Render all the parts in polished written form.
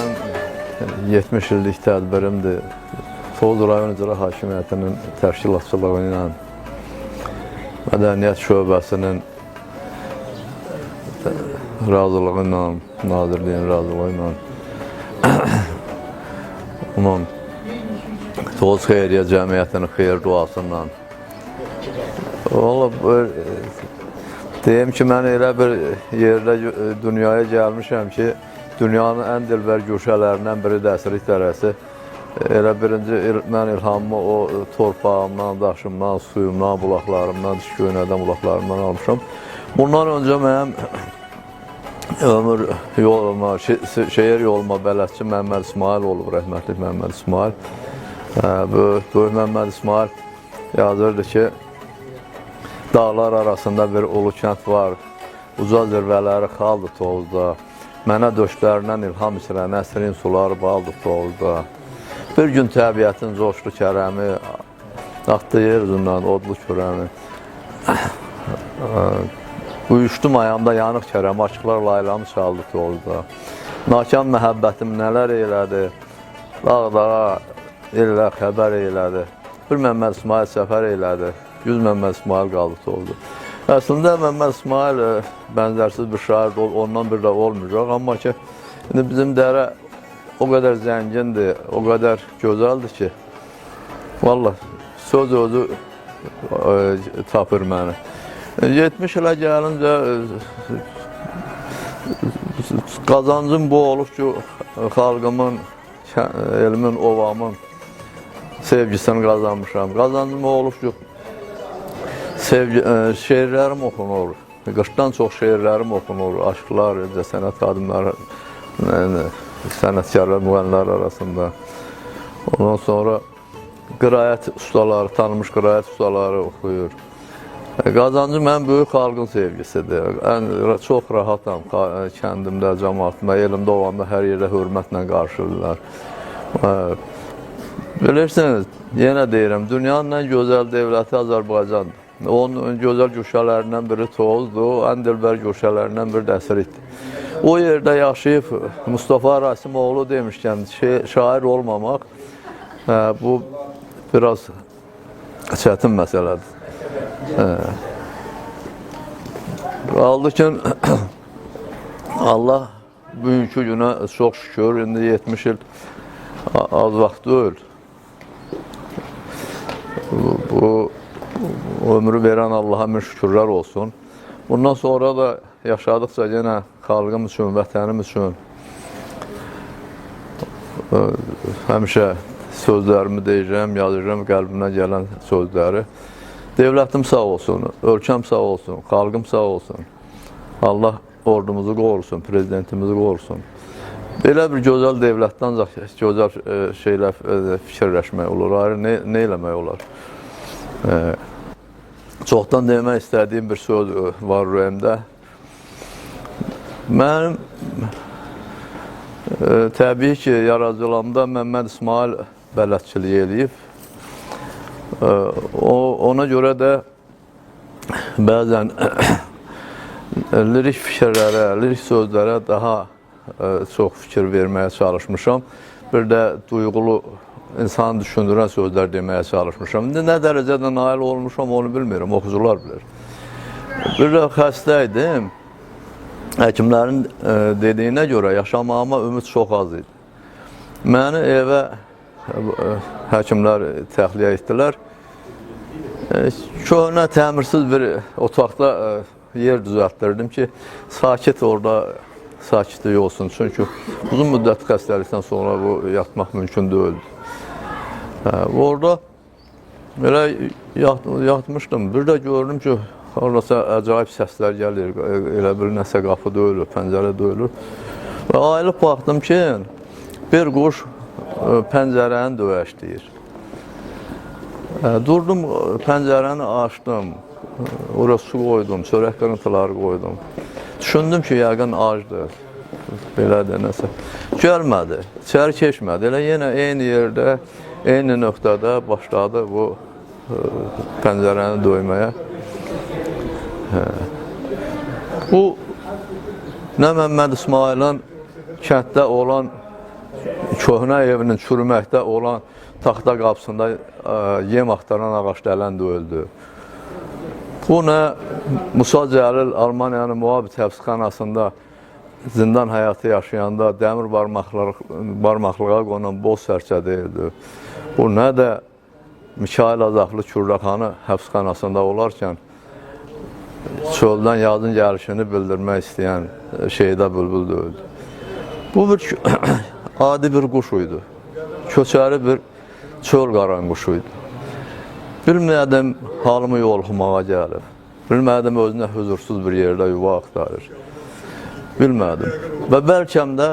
mənim 70 illik tədbirimdir. Tovuz rayon icra hakimiyyətinin təşkilatçılığı ilə Mədəniyyət şöbəsinin razılığı ilə, nazirliyin razılığı ilə onun Tovuz Xeyriyyə Cəmiyyətinin xeyir duasından deyim ki, mən elə bir yerdə dünyaya gəlmişəm ki, dünyanın ən dilbər güşələrindən biri Əsrik dərəsi. Elə birinci mən ilhamımı o torpağımdan, daşımdan, suyumdan, bulaqlarımdan, Dişköynədən bulaqlarımdan almışam. Bundan öncə mənim ömür yoluma, şehir yoluma bələdçi Məmməd İsmail olub, rəhmətlik Məmməd İsmail. Böyük Məmməd İsmail yazırdı ki, dağlar arasında bir ulu kənd var, uca zirvələri xaldır Tovuzda. Mənə döşlərindən ilham içirən əsrin suları baldır Tovuzda. Bir gün təbiətin coşlu kərəmi, atdı yer üzündən odlu kürəmi. Uyuşdum ayağımda yanıq kərəmi, açıqlar laylamı çaldı Tovuzda. Nakan məhəbbətim nələr eylədi, dağ-dağa elə xəbər eylədi. Bir Məmməd İsmail səfər eylədi. 100 Məmməd İsmail qaldı Tovuzda. Əslində Məmməd İsmail bənzərsiz bir şair ondan bir də olmayacaq. Amma ki, bizim dərə o qədər zəngindir, o qədər gözəldir ki, vallahi söz özü tapır məni. 70 ilə gəlincə qazancım bu olub ki, xalqımın, elmin, ovamın sevgisini qazanmışam. Qazancım olub ki, şeirlərim oxunur, 40-dan çox şeirlərim oxunur, aşıqlar, sənət xadimləri, sənətkarlar, müğənilər arasında. Ondan sonra qiraət ustaları, tanınmış qiraət ustaları oxuyur. Qazancım ən böyük xalqın sevgisidir. Çox rahatam kəndimdə, cəmaatımda, elimdə olanda hər yerdə hörmətlə qarşılayırlar. Bilirsiniz, yenə deyirəm, dünyanın ən gözəl dövləti Azərbaycandır. Onun gözəl güşələrindən biri Tovuzdur, ən dilbər güşələrindən biri də Əsrikdir. O yerdə yaşayıb Mustafa Rasimoğlu demişkən, şair olmamaq, bu biraz çətin məsələdir. Qaldı ki, Allah bugünkü günə çox şükür, indi 70 il az vaxt deyil. Bu ömrü verən Allaha min şükürlər olsun. Bundan sonra da yaşadıqca yenə xalqım üçün, vətənim üçün həmişə sözlərimi deyəcəm, yazacağım qəlbimdən gələn sözləri. Dövlətim sağ olsun, ölkəm sağ olsun, xalqım sağ olsun. Allah ordumuzu qorusun, prezidentimizi qorusun. Belə bir gözəl dövlətdən ancaq gözəl şeylər fikirləşmək olur, ayrı nə eləmək olar? Çoxdan demək istədiyim bir söz var ürəyimdə. Mənim təbii ki, yaradıcılamda Məmməd İsmail bələdçiliyi eləyib. Ona görə də bəzən lirik fikirlərə, lirik sözlərə daha çox fikir verməyə çalışmışam. Bir də duyğulu, insanı düşündürən sözlər deməyə çalışmışam. İndi nə dərəcədə nail olmuşam, onu bilmirəm, oxucular bilir. Bir də xəstə idim. Həkimlərin dediyinə görə yaşamağıma ümid çox az idi. Məni evə həkimlər təxliyə etdilər. Köhnə, təmirsiz bir otaqda yer düzəltdirdim ki, sakit orada sakitlik olsun. Çünki uzun müddət xəstəlikdən sonra bu yatmaq mümkün deyildi. Orada belə yatmışdım. Bir də gördüm ki, orada acayip səslər gəlir. Elə bir nəsə qapı döyülür, pəncərə döyülür. Və ayılıb baxdım ki, bir quş pəncərəni döyəşləyir. Durdum, pəncərəni açdım. Oraya su qoydum, çörək qırıntıları qoydum. Düşündüm ki, yəqin acdır. Belə də nəsə. Gəlmədi, içəri keçmədi. Elə yenə eyni yerdə, eyni nöqtədə başladı bu pəncərəni döyməyə. Bu, nə Məmməd İsmailin kənddə olan köhnə evinin çürüməkdə olan taxta qapısında yem axtaran ağac dələn də öldü. Bu nə Musa Cəlil Almaniyanın mühabit həbsxanasında zindan həyatı yaşayanda dəmir barmaqlığa qonan boz sərçə deyildi. Bu nə də Mikail Azaqlı Kürrəxanı həbsxanasında olarkən çöldən yazın gəlişini bildirmək istəyən Şeyda Bülbül də öldü. Bu bir adi bir quş idi. Köçəri bir çöl qaran quşuydu. Bilmədim halımı yoluxmağa gəlib. Bilmədim özünə huzursuz bir yerdə yuva axtarır. Bilmədim. Və bəlkəm də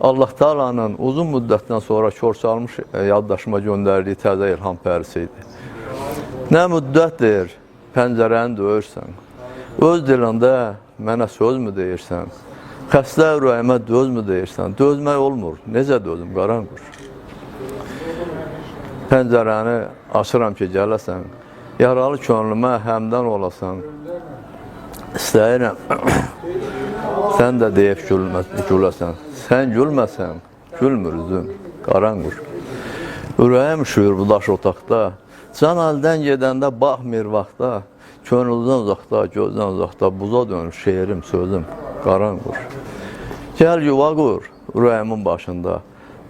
Allah Taala'nın uzun müddətdən sonra kör salmış yaddaşıma göndərdiyi təzə ilham pərisi idi. Nə müddətdir pəncərəni döyürsən, öz dilində mənə söz mü deyirsən, xəstə ürəyimə döz mü deyirsən, dözmək olmur, necə dözüm qaran quş. Pəncərəni açıram ki gələsən, yaralı könlümə həmdən olasan, istəyirəm sən də deyib güləsən, sən gülməsən, gülmür üzüm, qaran quş. Ürəyim üşüyür bu daş otaqda, can əldən gedəndə baxmır vaxtda, könüldən uzaqda, gözdən uzaqda, buza dönür şeirim, sözüm, qaran quş. Gəl yuva qur, ürəyimin başında,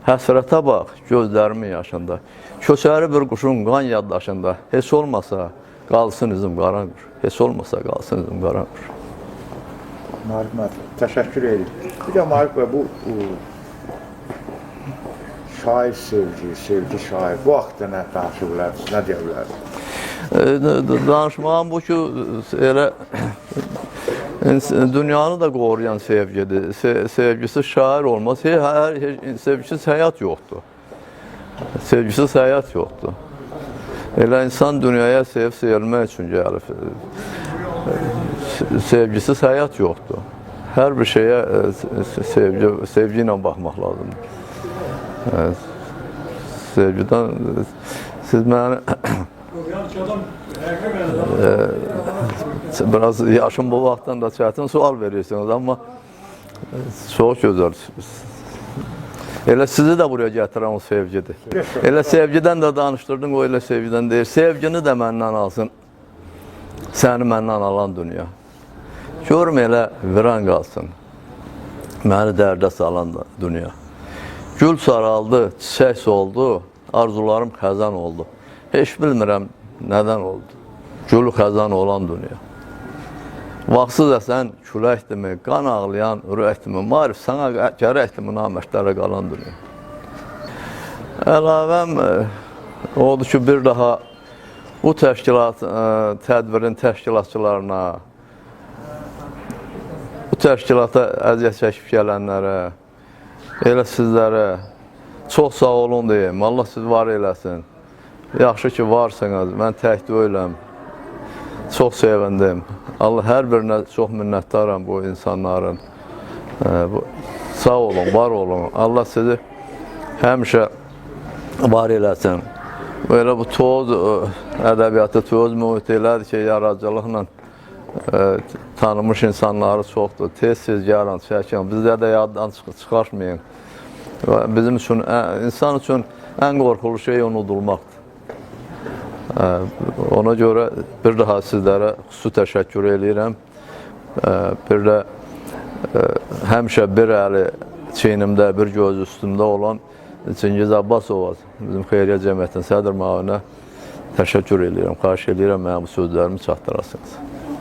həsrətə bax, gözlərimin yaşında, köçəri bir quşun qan yaddaşında, heç olmasa qalsın üzüm, qaran quş, heç olmasa qalsın üzüm, qaran quş. Marif müəllim, təşəkkür edirəm. Bir də Marif bəy, bu şair sevgi şair, bu haqda nə danışa bilərsiniz, nə deyə bilərsiniz? Danışmağım bu ki, elə dünyanı da qoruyan sevgidir. Sevgisiz şair olmaz, sevgisiz həyat yoxdur. Sevgisiz həyat yoxdur. Elə insan dünyaya sevilmək üçün gəlib. Sevgisiz həyat yoxdur. Hər bir şeyə sevgi ilə baxmaq lazımdır. Sevgidən, siz mənə biraz yaşım bu vaxtdan da çətin sual verirsiniz, amma çox gözəl. Elə sizi də buraya gətirən o sevgidir. Elə sevgidən də danışdırdın, o elə sevgidən deyir. Sevgini də məndən alsın, səni məndən alan dünya. Görüm elə viran qalsın, məni dərdə salan da dünya. Gül saraldı, çiçək soldu, arzularım xəzan oldu. Heç bilmirəm nədən oldu, gülü xəzan olan dünya. Vaxtsız əsən küləkdimi, qan ağlayan ürəkdimi, Marif sana gərəkdimi namərdlərə qalan dünya. Əlavəm odur ki, bir daha bu tədbirin təşkilatçılarına, bu təşkilata əziyyət çəkib gələnlərə, elə sizlərə çox sağ olun deyim, Allah siz var eləsin. Yaxşı ki, varsınız, mən tək deyiləm, çox sevindim. Allah hər birinə çox minnətdaram bu insanların. Sağ olun, var olun. Allah sizi həmişə var eləsin. Böyle bu toz ədəbiyyatı, toz mühiti elədir ki, yaradıcılıqla tanınmış insanları çoxdur. Tez-tez gəlin, çəkin. Bizdə də yaddan çıxartmayın. Bizim üçün, insan üçün ən qorxulu şey unudulmaqdır. Ona görə bir daha sizlərə xüsusi təşəkkür edirəm. Bir də həmişə bir əli çiynimdə, bir göz üstümdə olan Çingiz Abbasova, bizim Xeyriyyə Cəmiyyətinin sədr müavinə təşəkkür edirəm. Xahiş edirəm, mənim bu sözlərimi çatdırasınız.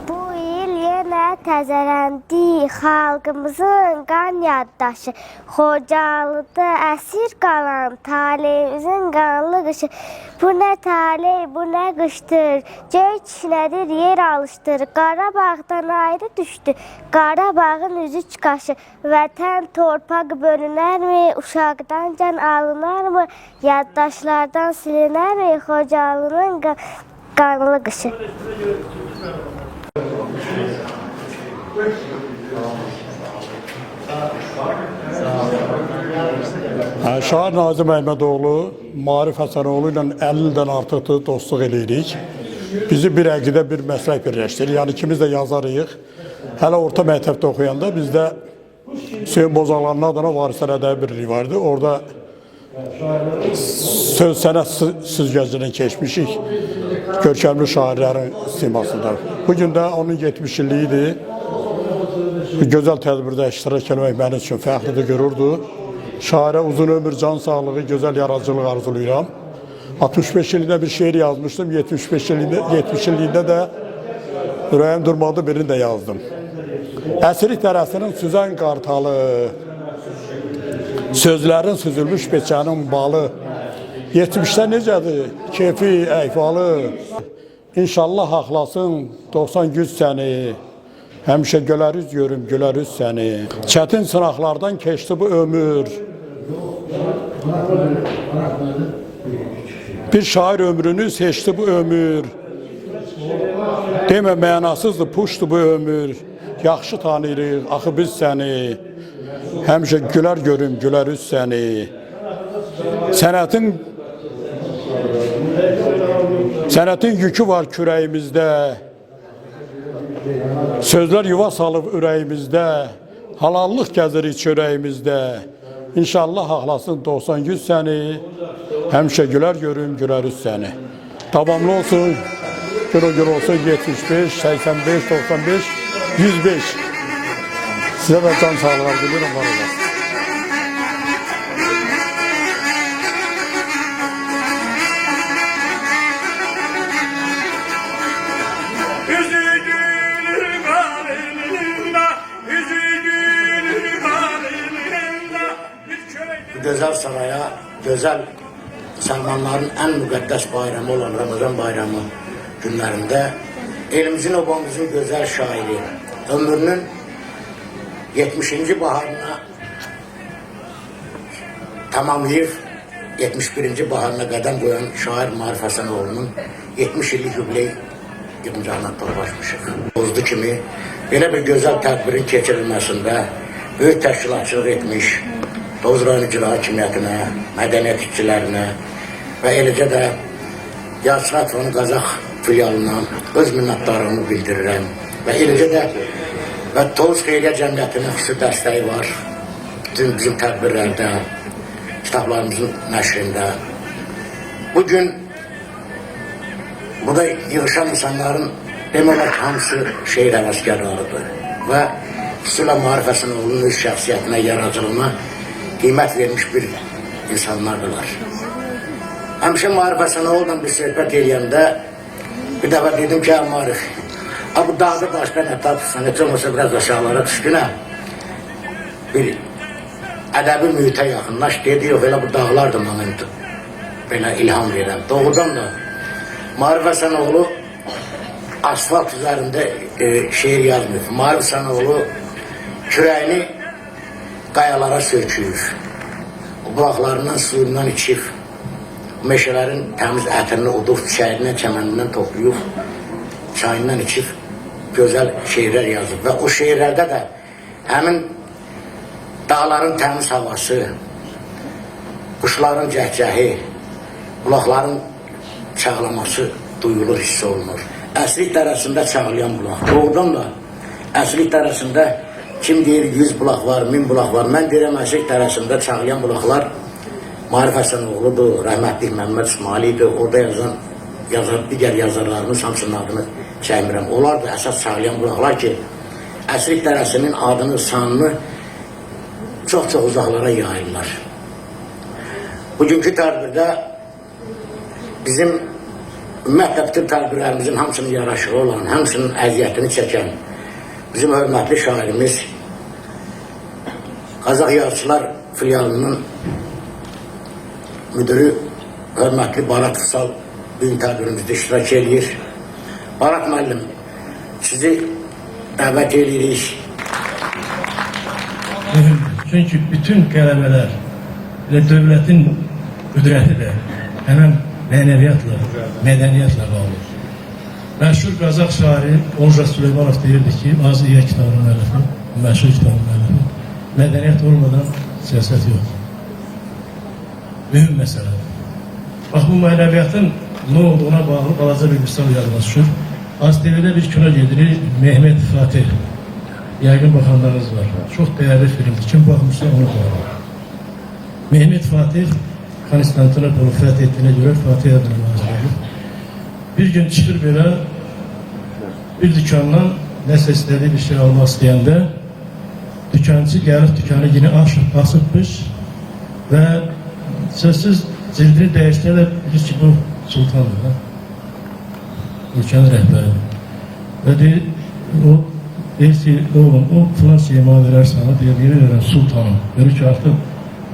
Bu il yenə təzələndi xalqımızın qan yaddaşı. Xocalıda əsir qalan taleyimizin qanlı qışı. Bu nə taley, bu nə qışdır, göy kişnədir, yer alışdır. Qarabağdan ayrı düşdü, Qarabağın üzü çıxaşı. Vətən torpaq bölünərmi, uşaqdan can alınarmı, yaddaşlardan silinərmi, Xocalının qanlı qışı. Şair Nazım Əhmədoğlu, Marif Həsənoğlu ilə 50 ildən artıqdır dostluq edirik. Bizi bir əqidə, bir məslək birləşdirir. Yəni ikimiz də yazarıyıq. Hələ orta məktəbdə oxuyanda bizdə Hüseyin Bozağlar'ın adına Varisler Ədəbi Birliği vardı. Orada söz sənət süzgəcindən keçmişik. Görkəmli şairlərin simasında. Bugün də onun 70 illiyidir. Bu gözəl tədbirdə iştirak etmək mənim üçün fəxridir, qürurdu. Şairə uzun ömür, can sağlığı, gözəl yaradıcılıq arzulayıram. 65 ilində bir şeir yazmışdım. 70 illiyində də Ürəyim Durmadı birini də yazdım. Əsrik dərəsinin süzən qartalı, sözlərin süzülmüş beçənin balı, 70'də necədir keyfi, əhvalı, İnşallah haqlasın 90 güz səni, həmişə gülər üz görüm, gülər üz səni. Çətin sınaqlardan keçdi bu ömür, bir şair ömrünü seçdi bu ömür. Demə mənasızdır, puşdur bu ömür. Yaxşı tanıyırıq, axı biz səni. Həmişə gülər görüm, gülər üz səni. Sənətin yükü var kürəyimizdə. Sözlər yuva salıb ürəyimizdə. Halallıq gəzirik çörəyimizdə. İnşallah haqlasın 90 güz səni. Həmişə gülər görüm, gülər üz səni. Davamlı olsun. Gün olsun 75, 85, 95, 105. Size de can sağlığı diliyorum. Var olasın. Güzel saraya, güzel Müslümanların en müqəddəs bayramı olan Ramazan bayramı günlerinde elimizin obamızın güzel şairi, ömrünün 70. baharına tamamlayıp 71. baharına qədəm qoyan şair Marif Həsənoğlu'nun 70 illik yubiley imzana tolaşmışıq. Bozdu kimi belə bir güzel tədbirin keçirilməsində böyük təşkilatçılıq etmiş Tovuz rayon icra hakimiyyətinə, mədəniyyət işçilərinə və eləcə də Yazıçılar Fonu Qazaq filialına öz minnətdarlığımı bildirirəm və eləcə də və Tovuz Xeyriyyə Cəmiyyətinin xüsusi dəstəyi var. Bütün bizim tədbirlərdə, kitablarımızın nəşrində. Bugün burada yığışan insanların demək olar ki, hamısı şeir həvəskarlarıdır və xüsusilə Marif Həsənoğlu'nun öz şəxsiyyətinə, yaradıcılığına qiymət vermiş bir insanlardılar. Həmişə Marif Həsənoğlu'dan bir söhbət eləyəndə bir dəfə dedim ki, Marif, bu dağda başqa nə tapırsan, heç olmasa biraz aşağılara düşkünə bir ədəbi mühitə yaxınlaş, dedi, yox, elə bu dağlar da mənə belə ilham verəm. Doğrudan da Marif Həsənoğlu asfalt üzərində şeir yazmıyor. Marif Həsənoğlu kürəyini qayalara söküyür. Bulaqlarından, suyundan içir. Meşələrin təmiz ətrini udub, çiçəyindən, çəmənindən toplayıb, çayından içib, gözəl şeirlər yazıb. Və o şeirlərdə də həmin dağların təmiz havası, quşların cəhcəhi, bulaqların çağlaması duyulur, hiss olunur. Əsrik dərəsində çağlayan bulaq. Doğrudan da əsrik dərəsində kim deyir 100 bulaq var, 1000 bulaq var. Mən deyirəm, əsrik dərəsində çağlayan bulaqlar Marif Həsənoğlu'dur, rəhmətlik Məhəmməd İsmaili'dir. Orada yazan digər yazarlarımız hamısının adını çəkmirəm. Onlar da əsas çağlayan bulaqlar ki, əsrik dərəsinin adını, sanını çox-çox uzaqlara yayırlar. Bugünkü tədbirdə bizim ümumiyyətlə bütün tədbirlərimizin hamısının yaraşığı olan, hamısının əziyyətini çəkən bizim hörmətli şairimiz Qazaq Yazıçılar filialının müdürü hörmətli Barat Fısal bugün tədbirimizdə iştirak edir. Barat müəllim, sizi dəvət edirik. Çünki bütün qələbələr və dövlətin qüdrəti də həmən mənəviyyatla, mədəniyyətlə bağlıdır. Məşhur Qazaq şairi Olja Süleymanov deyirdi ki, Azıya kitabının müəllifi, məşhur kitabının müəllifi, mədəniyyət olmadan siyasət yoxdur. Mühüm məsələdir. Bax, bu mənəviyyatın nə olduğuna bağlı balaca bir misal yadıma düşür. AzTV'də bir kino gedirik, Mehmet Fatih. Yəqin baxanlarınız var. Çox dəyərli filmdir. Kim baxmışsa onu qoyur. Mehmet Fatih Konstantinopolu fəth etdiyinə görə Fatih adına nazir olur. Bir gün çıxır belə bir dükkandan nəsə istədiyi bir şey almaq istəyəndə dükkancı gəlib dükkanı yine asıbmış və sözsüz cildini dəyişdirə bilir ki bu sultandır da. Ölkənin rəhbəridir. Və deyir, deyir ki, oğlum, o filan şeyi mənə verər sana, deyir, verir sultanım. Görür ki, artıq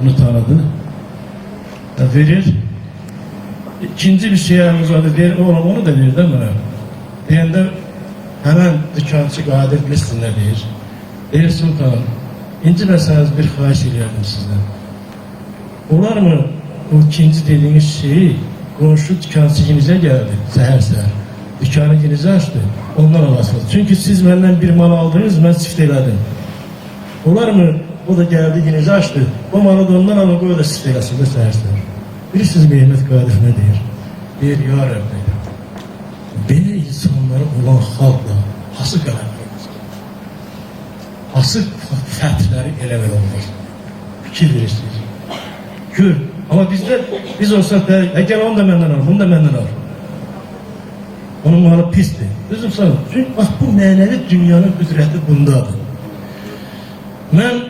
bunu tanıdı. Verir. İkinci bir şey uzadı, deyir, oğlum onu da verir də mənə. Deyəndə hemen dükkancı qadir bilirsin nə deyir. Deyir, sultanım, inciməsəniz bir xahiş edirdim sizdən. Olar mı o ikinci dediğiniz şeyi qonşu dükkancıyınıza geldi səhər-səhər. Dükkanı yenizə açdı, ondan alasınız. Çünkü siz benden bir mal aldınız, ben sift elədim. Olar mı o da geldi yenizə açdı, o malı da ondan alın, o da sift eləsin də səhər-səhər. Bilirsiniz Mehmet Qadir nə deyir? Deyir, ya Rabbi, belə insanlara olan xalqla hası qələmdir. Hası fəthləri eləmək olmaz. Fikir verirsiniz. Gör, ama biz olsak da, gel onu da məndən al, bunu da məndən al. Onun malı pisdir. Düzdür sana. Çünkü bak bu mənəvi dünyanın qüdrəti bundadır. Mən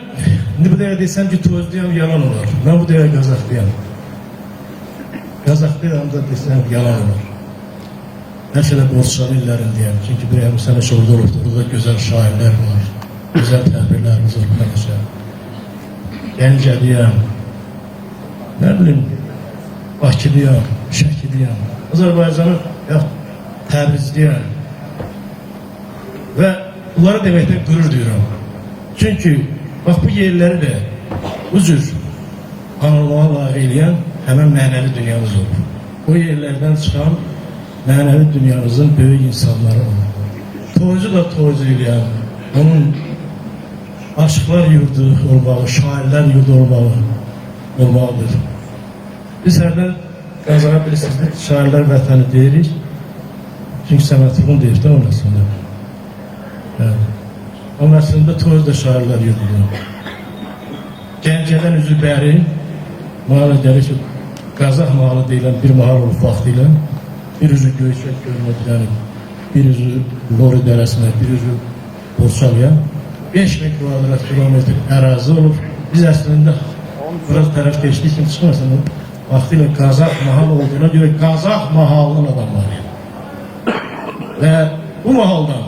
bu dəqiqə desəm ki, tozluyam, yalan olar. Mən bu dəqiqə Qazaxlıyam. Qazaxlıyam da desəm, yalan olar. Nəşələ Borçalı illərindəyəm. Çünki bir əmsələ şurada olubdur. Orada gözəl şairlər var. Gözəl tədbirlərimiz var. Gəncəliyəm. Nə bilim, Bakılıyam, Şəkiliyəm. Azərbaycanı Təbrizliyəm. Və bunları deməkdən qürur duyuram. Çünki bax bu yerləri də bu cür anılmağa layiq eləyən həmən mənəvi dünyamız olur. O yerlərdən çıxan mənəvi dünyamızın böyük insanları olur. Toycu da toycu eləyən, onun aşıqlar yurdu olmağı, şairlər yurdu olmalıdır. Biz hərdən Qazaxa bilirsiniz, şairlər vətəni deyirik. Çünki Səmətivun deyir də onun əslində. Onun əslində toz da şairlər yurdudur. Gəncədən üzü bəri, mahalə gəlir ki, Qazax mahalı deyilən bir mahal olub vaxtıyla, bir üzü Göyçək gölünə bilənib, bir üzü Lori dərəsinə, bir üzü Borçalıya, 5000 kvadrat kilometr ərazi olub. Biz əslində biraz tərəf geçdiyi kimi çıxmasın, vaxtıyla Qazax mahal olduğuna görə Qazax mahalının adamları. Və bu mahaldan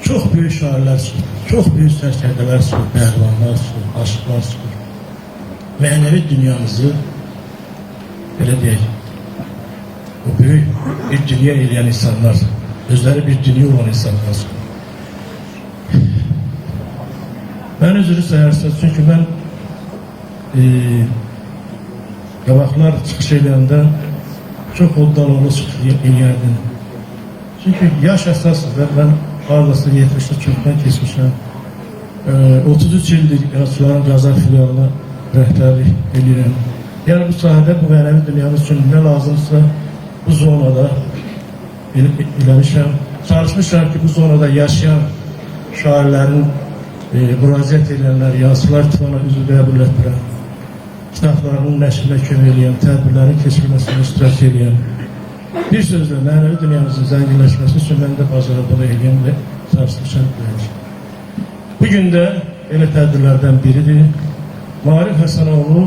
çox böyük şairlər çıxır, çox böyük sərkərdələr çıxır, pəhlivanlar çıxır, aşıqlar çıxır. Mənəvi dünyamızı, belə deyək, o böyük bir dünya eləyən insanlar, özləri bir dünya olan insanlar çıxır. Mən üzrü sayarsanız, çünki mən qabaqlar çıxış eləyəndə çox oddalalı çıxış eləyərdim. Çünki yaş əsasdır və mən hardasa 70'li çoxdan keçmişəm. 33 ildir Yazıçıların Qazax filialına rəhbərlik edirəm. Yəni bu sahədə bu mənəvi dünyamız üçün nə lazımsa bu zonada eləmişəm. Çalışmışam ki bu zonada yaşayan şairlərin müraciət edənlər, yazıçılar ittifaqına üzv qəbul etdirəm. Kitablarının nəşrinə kömək eləyəm, tədbirlərin keçirilməsində iştirak eləyəm. Bir sözlə, mənəvi dünyamızın zənginləşməsi üçün mən də bazara bunu eləyəm və çalışmışam. Bugün də elə tədbirlərdən biridir. Marif Həsənoğlu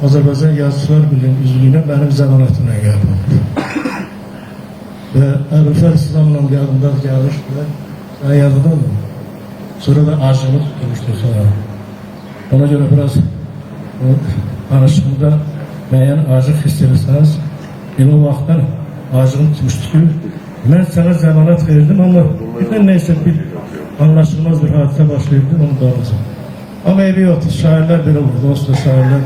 Azərbaycan Yazıçılar Birliyinin üzvlüyünə mənim zəmanətimlə qəbul oldu. Və Əbülfər İslamla yanımda gəlmişdilər. Sən yadında mı? Sonra da acımı tutmuşdu sonra. Ona görə biraz danışımda müəyyən acıq hiss edirsiniz. O vaxtdan acığım tutmuşdu ki, mən sənə zəmanət verirdim, amma birdən neysə bir anlaşılmaz bir hadisə başlayırdı, onu doğrusu. Amma evi yoxdur, şairlər belə olurdu, onsuz da şairlər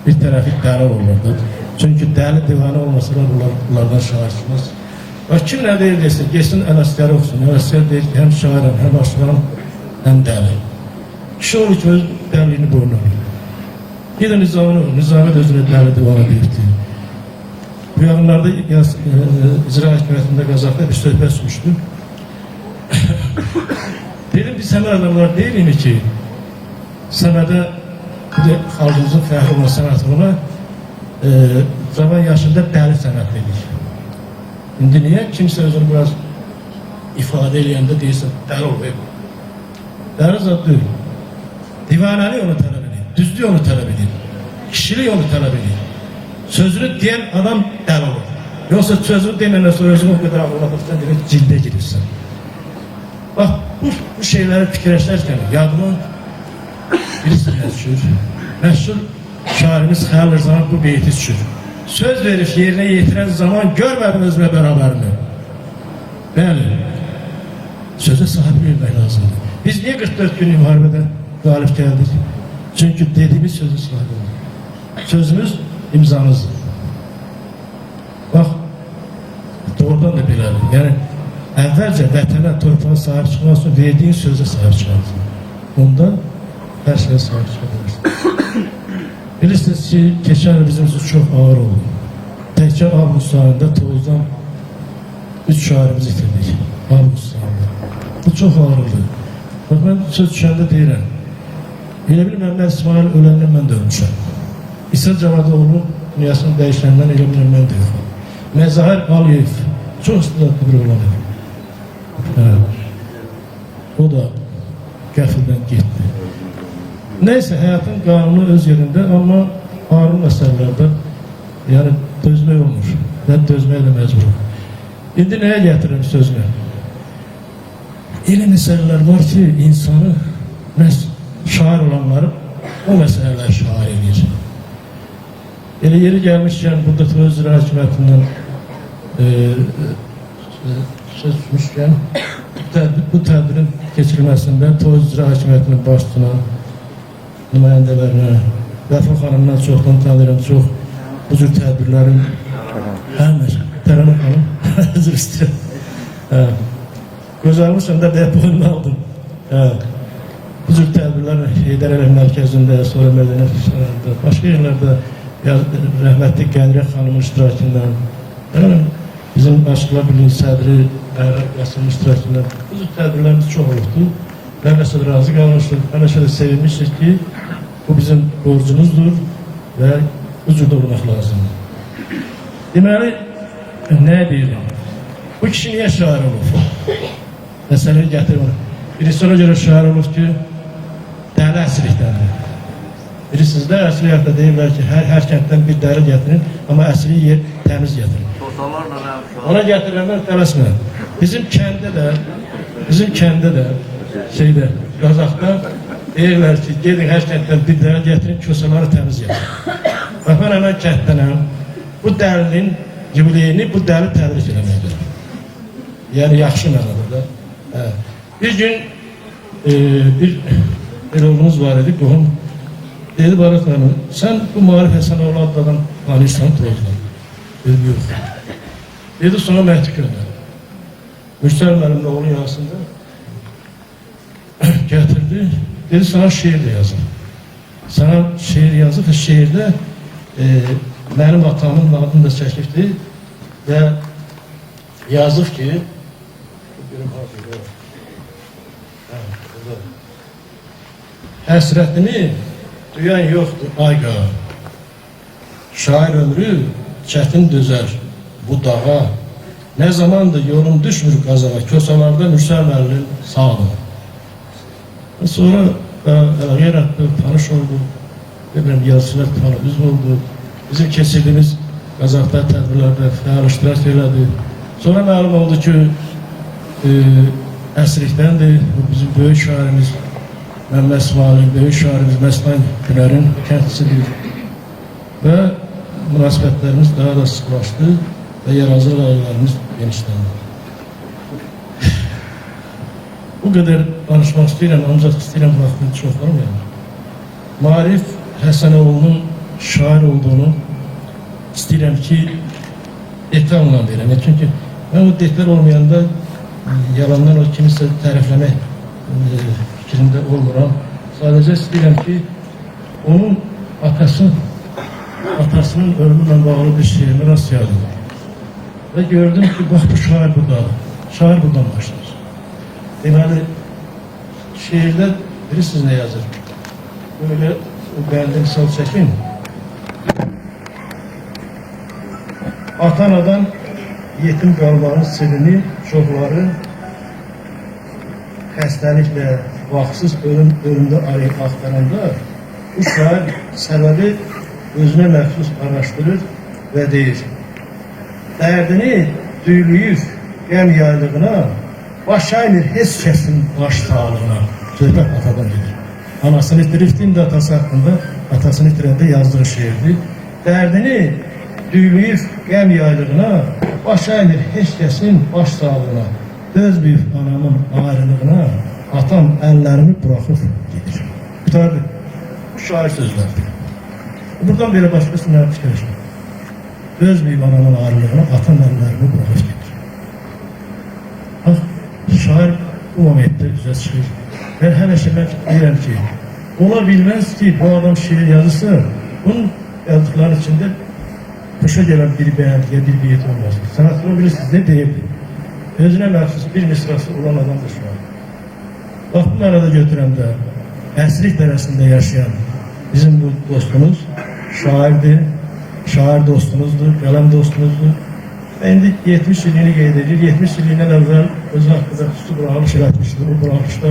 bir tərəfi dəli olurdu. Çünki dəli divanı olmasalar bunlardan şair çıxmaz. Kim nə deyir desin, geçsin Ələsgəri oxusun. Ələsgər deyir ki, həm şairim, həm aşıqlarım, həm dəli. Kişi olur ki, öz dəliyini boyun alır. Bir də Nizami özünə dəli divanı deyirdi. Bu yanlarda icra hikmətində Qazaxda bir söhbət sürmüşdü. Dedim biz həmin adamlar deyilik ki, sənədə xalqımızın fəxri olan sənətini cavan yaşında dəli sənət dedik. İndi niyə kimsə özünü biraz ifadə eləyəndə deyirsən, dəli ol, dəli zat deyil. Divanəlik onu tələb edir, düzlük onu tələb edir, kişilik onu tələb edir. Sözünü deyən adam dəli olur. Yoxsa sözünü deməyəndən sonra özünü o qədər ağırlatırsan, demək cildə girirsən. Bax, bu şeyləri fikirləşərkən yadıma birisi düşür. Məşhur şairimiz Xəlil Rızanın bu beyti düşür. Söz verir yerinə yetirən zaman görmədim özümə bərabərini. Bəli, sözə sahib vermək lazımdır. Biz niyə 44 gün müharibədə qalib gəldik? Çünki dediyimiz sözü sahib oldu. Sözümüz imzamızdır. Bax, doğrudan da belədir. Yəni, əvvəlcə vətənə, torpağa sahib çıxmaq üçün verdiyin sözə sahib çıxmalısın. Onda hər şeyə sahib çıxabilirsin. Bilirsiniz ki, keçən il bizim üçün çox ağır oldu. Təkcə avqust ayında tozdan 3 şairimizi itirdik. Avqust ayında. Bu çox ağır oldu. Bax, mən söz düşəndə deyirəm. Elə bilməm, mən İsmail öləndən mən də ölmüşəm. İsa Cavadoğlu'nun dünyasını dəyişəndən elə bilməm, mən də yoxam. Məzahir Aliyev çox istidadlı bir olan idi. O da qəfildən getdi. Neyse, həyatın qanunu öz yerində, amma ağır məsələlərdə yəni dözmək olmur. Mən dözməyə də məcburum. İndi nəyə gətirirəm sözünü? Elə məsələlər var ki, insanı, şair olanları o məsələlər şair edir. Elə yeri gəlmişkən, burada Toz İcra Hakimiyyətindən söz düşmüşkən, bu tədbirin keçirilməsində Toz İcra Hakimiyyətinin başçısına, nümayəndələrinə, Vəfa xanımdan çoxdan tanıyıram, çox bu cür tədbirlərin Tərənə xanım, özür istəyirəm. Gözəlmişəm də deyək boyundan aldım. Bu cür tədbirlərin Heydər Əliyev Mərkəzində, sonra Mədəniyyət İşlərində, başqa yerlərdə rəhmətli Qənriyə xanımın iştirakından, bizim Aşıqlar Birliği sədri Bəhrəm Qasımın iştirakından bu cür tədbirlərimiz çox olubdur. Mən məsələ razı qalmışdır, mən məsələ sevinmişdir ki, bu bizim borcumuzdur və bu cürdə olmaq lazımdır. Deməli, nə deyirəm? Bu kişi niyə şair olub? Məsələyi gətirir onu. Birisi ona görə şair olub ki, dəli əsirlikdəndir. Bilirsiniz də, əsli həyatda deyirlər ki, hər kənddən bir dəli gətirin, amma əsli yer təmiz gətirin. Ona gətirilənlər tələsmə. Bizim kəndə də, Qazaqda deyirlər ki, gedin hər kənddən bir dəli gətirin, kösələri təmiz gətirin. Və mən həmən kənddənəm, bu dəlinin yubileyini bu dəli təbrik eləməkdir. Yəni, yaxşı mənada da. Bir gün bir oğlumuz var idi, qohum. Dedi, Barat xanım, sən bu Maarif Həsənoğlu adladan tanıyırsan Tozdan. Dedi, yox. Dedi, sonra məhdük göndər. Mürsəl müəllimlə oğlun yansında gətirdi. Dedi, sana şeir də yazın. Sana şeir yazıb və şeirdə mənim atamın adını da çəkibdir və yazıb ki, həsrətini duyan yoxdur ayqa, şair ömrü çətin dözər bu dağa, nə zamandır yolum düşmür qazağa, kösalarda Mürsəl müəllim sağdır. Sonra yer attı, tanış oldu, yazıçılar tanıdız oldu, bizim keçirdiyimiz Qazaqda tədbirlərdə fəal iştirak elədi. Sonra məlum oldu ki, əsrlikdəndir, bizim böyük şairimiz Məmməd İsmailin, böyük şairimiz Məsnan Gülərin kəndisidir və münasibətlərimiz daha da sıxlaşdı və yaradıcılıq layihələrimiz genişləndi. Bu qədər danışmaq istəyirəm, ancaq istəyirəm vaxtını çox olmayalım. Maarif Həsənoğlu'nun şair olduğunu istəyirəm ki, detalla verəm. Çünki mən o detal olmayanda yalandan o kimisə tərəfləmək fikrində olmuram. Sadəcə istəyirəm ki, onun atasının ölümünlə bağlı bir şeirini rast yazdım. Və gördüm ki, bax bu şair buradadır. Şair buradan başlar. Deməli, şiirde bilirsiniz ne yazır. Böyle o bende misal çekin. Ata-anadan yetim qalmanın sirrini çoxları xəstəliklə, vaxtsız ölümdə arayıb axtaranda bu şair səbəbi özünə məxsus araşdırır və deyir. Dərdini düylüyüb qəm yaylığına, baş əymir heç kəsin baş sağlığına. Söhbət atadan gedir. Anasını itirifdi, indi atası haqqında, atasını itirəndə yazdığı şiirdir. Dərdini düylüyüb qəm yaylığına, baş əymir heç kəsin baş sağlığına. Döz büyük anamın ayrılığına, atam əllərimi buraxıb gedir. Qutardı. Bu şair sözlərdir. Buradan belə başqasına fikirləşmək. Döz büyük anamın ayrılığına, atam əllərimi buraxıb gedir. Bax, şair bu momentdə üzə çıxır. Ben həmişə deyirəm ki, ola bilməz ki, bu adam şiir yazırsa, bunun yazdıkları içində hoşa gələn bir bəyandiyə, bir biyet olmasın. Sanatını bilirsiniz, ne deyirdi? Özünə məxsus bir misrası olan adamdır şu an. Bax, bu mənada götürəndə, əsrlik dərəsində yaşayan bizim bu dostumuz şairdir, şair dostumuzdur, qələm dostumuzdur. Və indi 70 ilini qeyd edir. 70 ilindən əvvəl özü haqqında xüsusi buraxılış etmişdir. O buraxılışda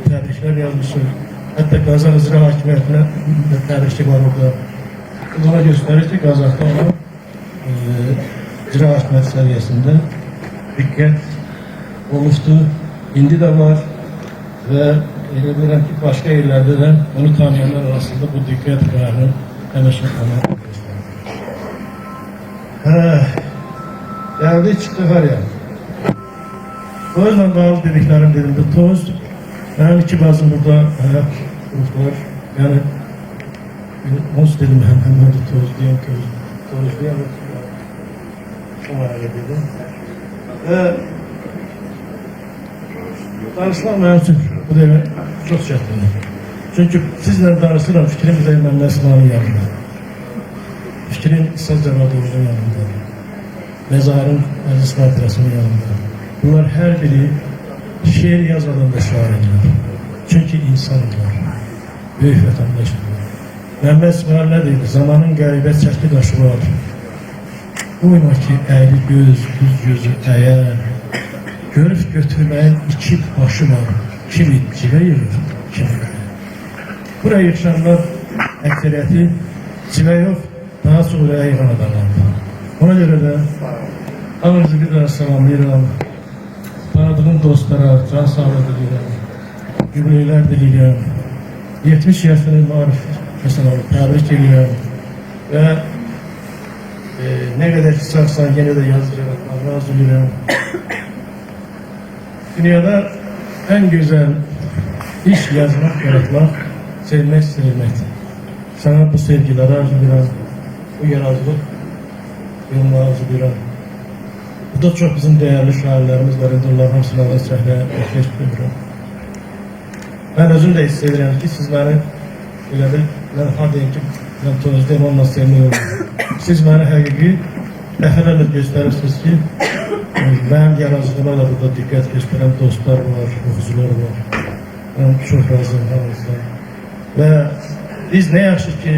təbriklər yazmışdır. Hətta Qazaq İcra Hakimiyyətinə təbrikli var orada. Ona göstərir ki, Qazaqda ona icra hakimiyyət səviyyəsində diqqət olmuşdur. İndi də var və elə bilirəm ki, başqa yerlərdə də onu tanıyanlar arasında bu diqqət qararını həmişə ona göstərir. Gəldi, çıxdı var ya. Tozla bağlı dediklərim dedimdə, toz, mənim iki bazım burada həyat var. Yəni, onsuz dedim, həmən də toz deyəm, toz deyəm, ona elə dedim. Və danışmaq mənim üçün bu demək çox çətindir. Çünki sizlə danışıram, fikrim də mən Əsmanın yanında. Fikrim İsa Cəvadovun yanında. Mezarın Əziz Xatirəsinin yanında. Bunlar hər biri şiir yazmadan da şairlər. Çünki insanlar, böyük vətəndaşlar. Məhəmməd İsmail nə deyir? Zamanın qəribə çəkli daşı var. Uyma ki, əyri göz, düz gözü əyər. Görüb götürməyin iki başı var. Kimi civə yığır, kimi əyər. Buraya yığışanlar əksəriyyəti civə yox, daha çox oraya yığan adamlardır. Ona görə də hamınızı bir daha salamlayıram. Tanıdığım dostlara can sağlığı diləyirəm. Yükləylər diləyirəm. 70 yaşını marif mesela təbrik edirəm. Və nə qədər ki sağsan yenə də yazacağım. Razı edirəm. Dünyada ən gözəl iş yazmaq, yaratmaq, sevmək, sevilməkdir. Sana bu sevgiləri arzu edirəm. Bu yarazlıq yolunu arzu edirəm. Bu da çox bizim dəyərli şairlərimiz var. Onların hamısını da səhlə ehtiyat edirəm. Mən özüm də hiss edirəm ki, siz məni elə bil, mən deyim ki, mən tozdayım, onunla sevmiyorum. Siz məni həqiqi dəfələrlə göstərirsiniz ki, mənim yarazlığıma da burada diqqət göstərən dostlar var, oxucular var. Mən çox razıyım hamınızdan. Və biz nə yaxşı ki,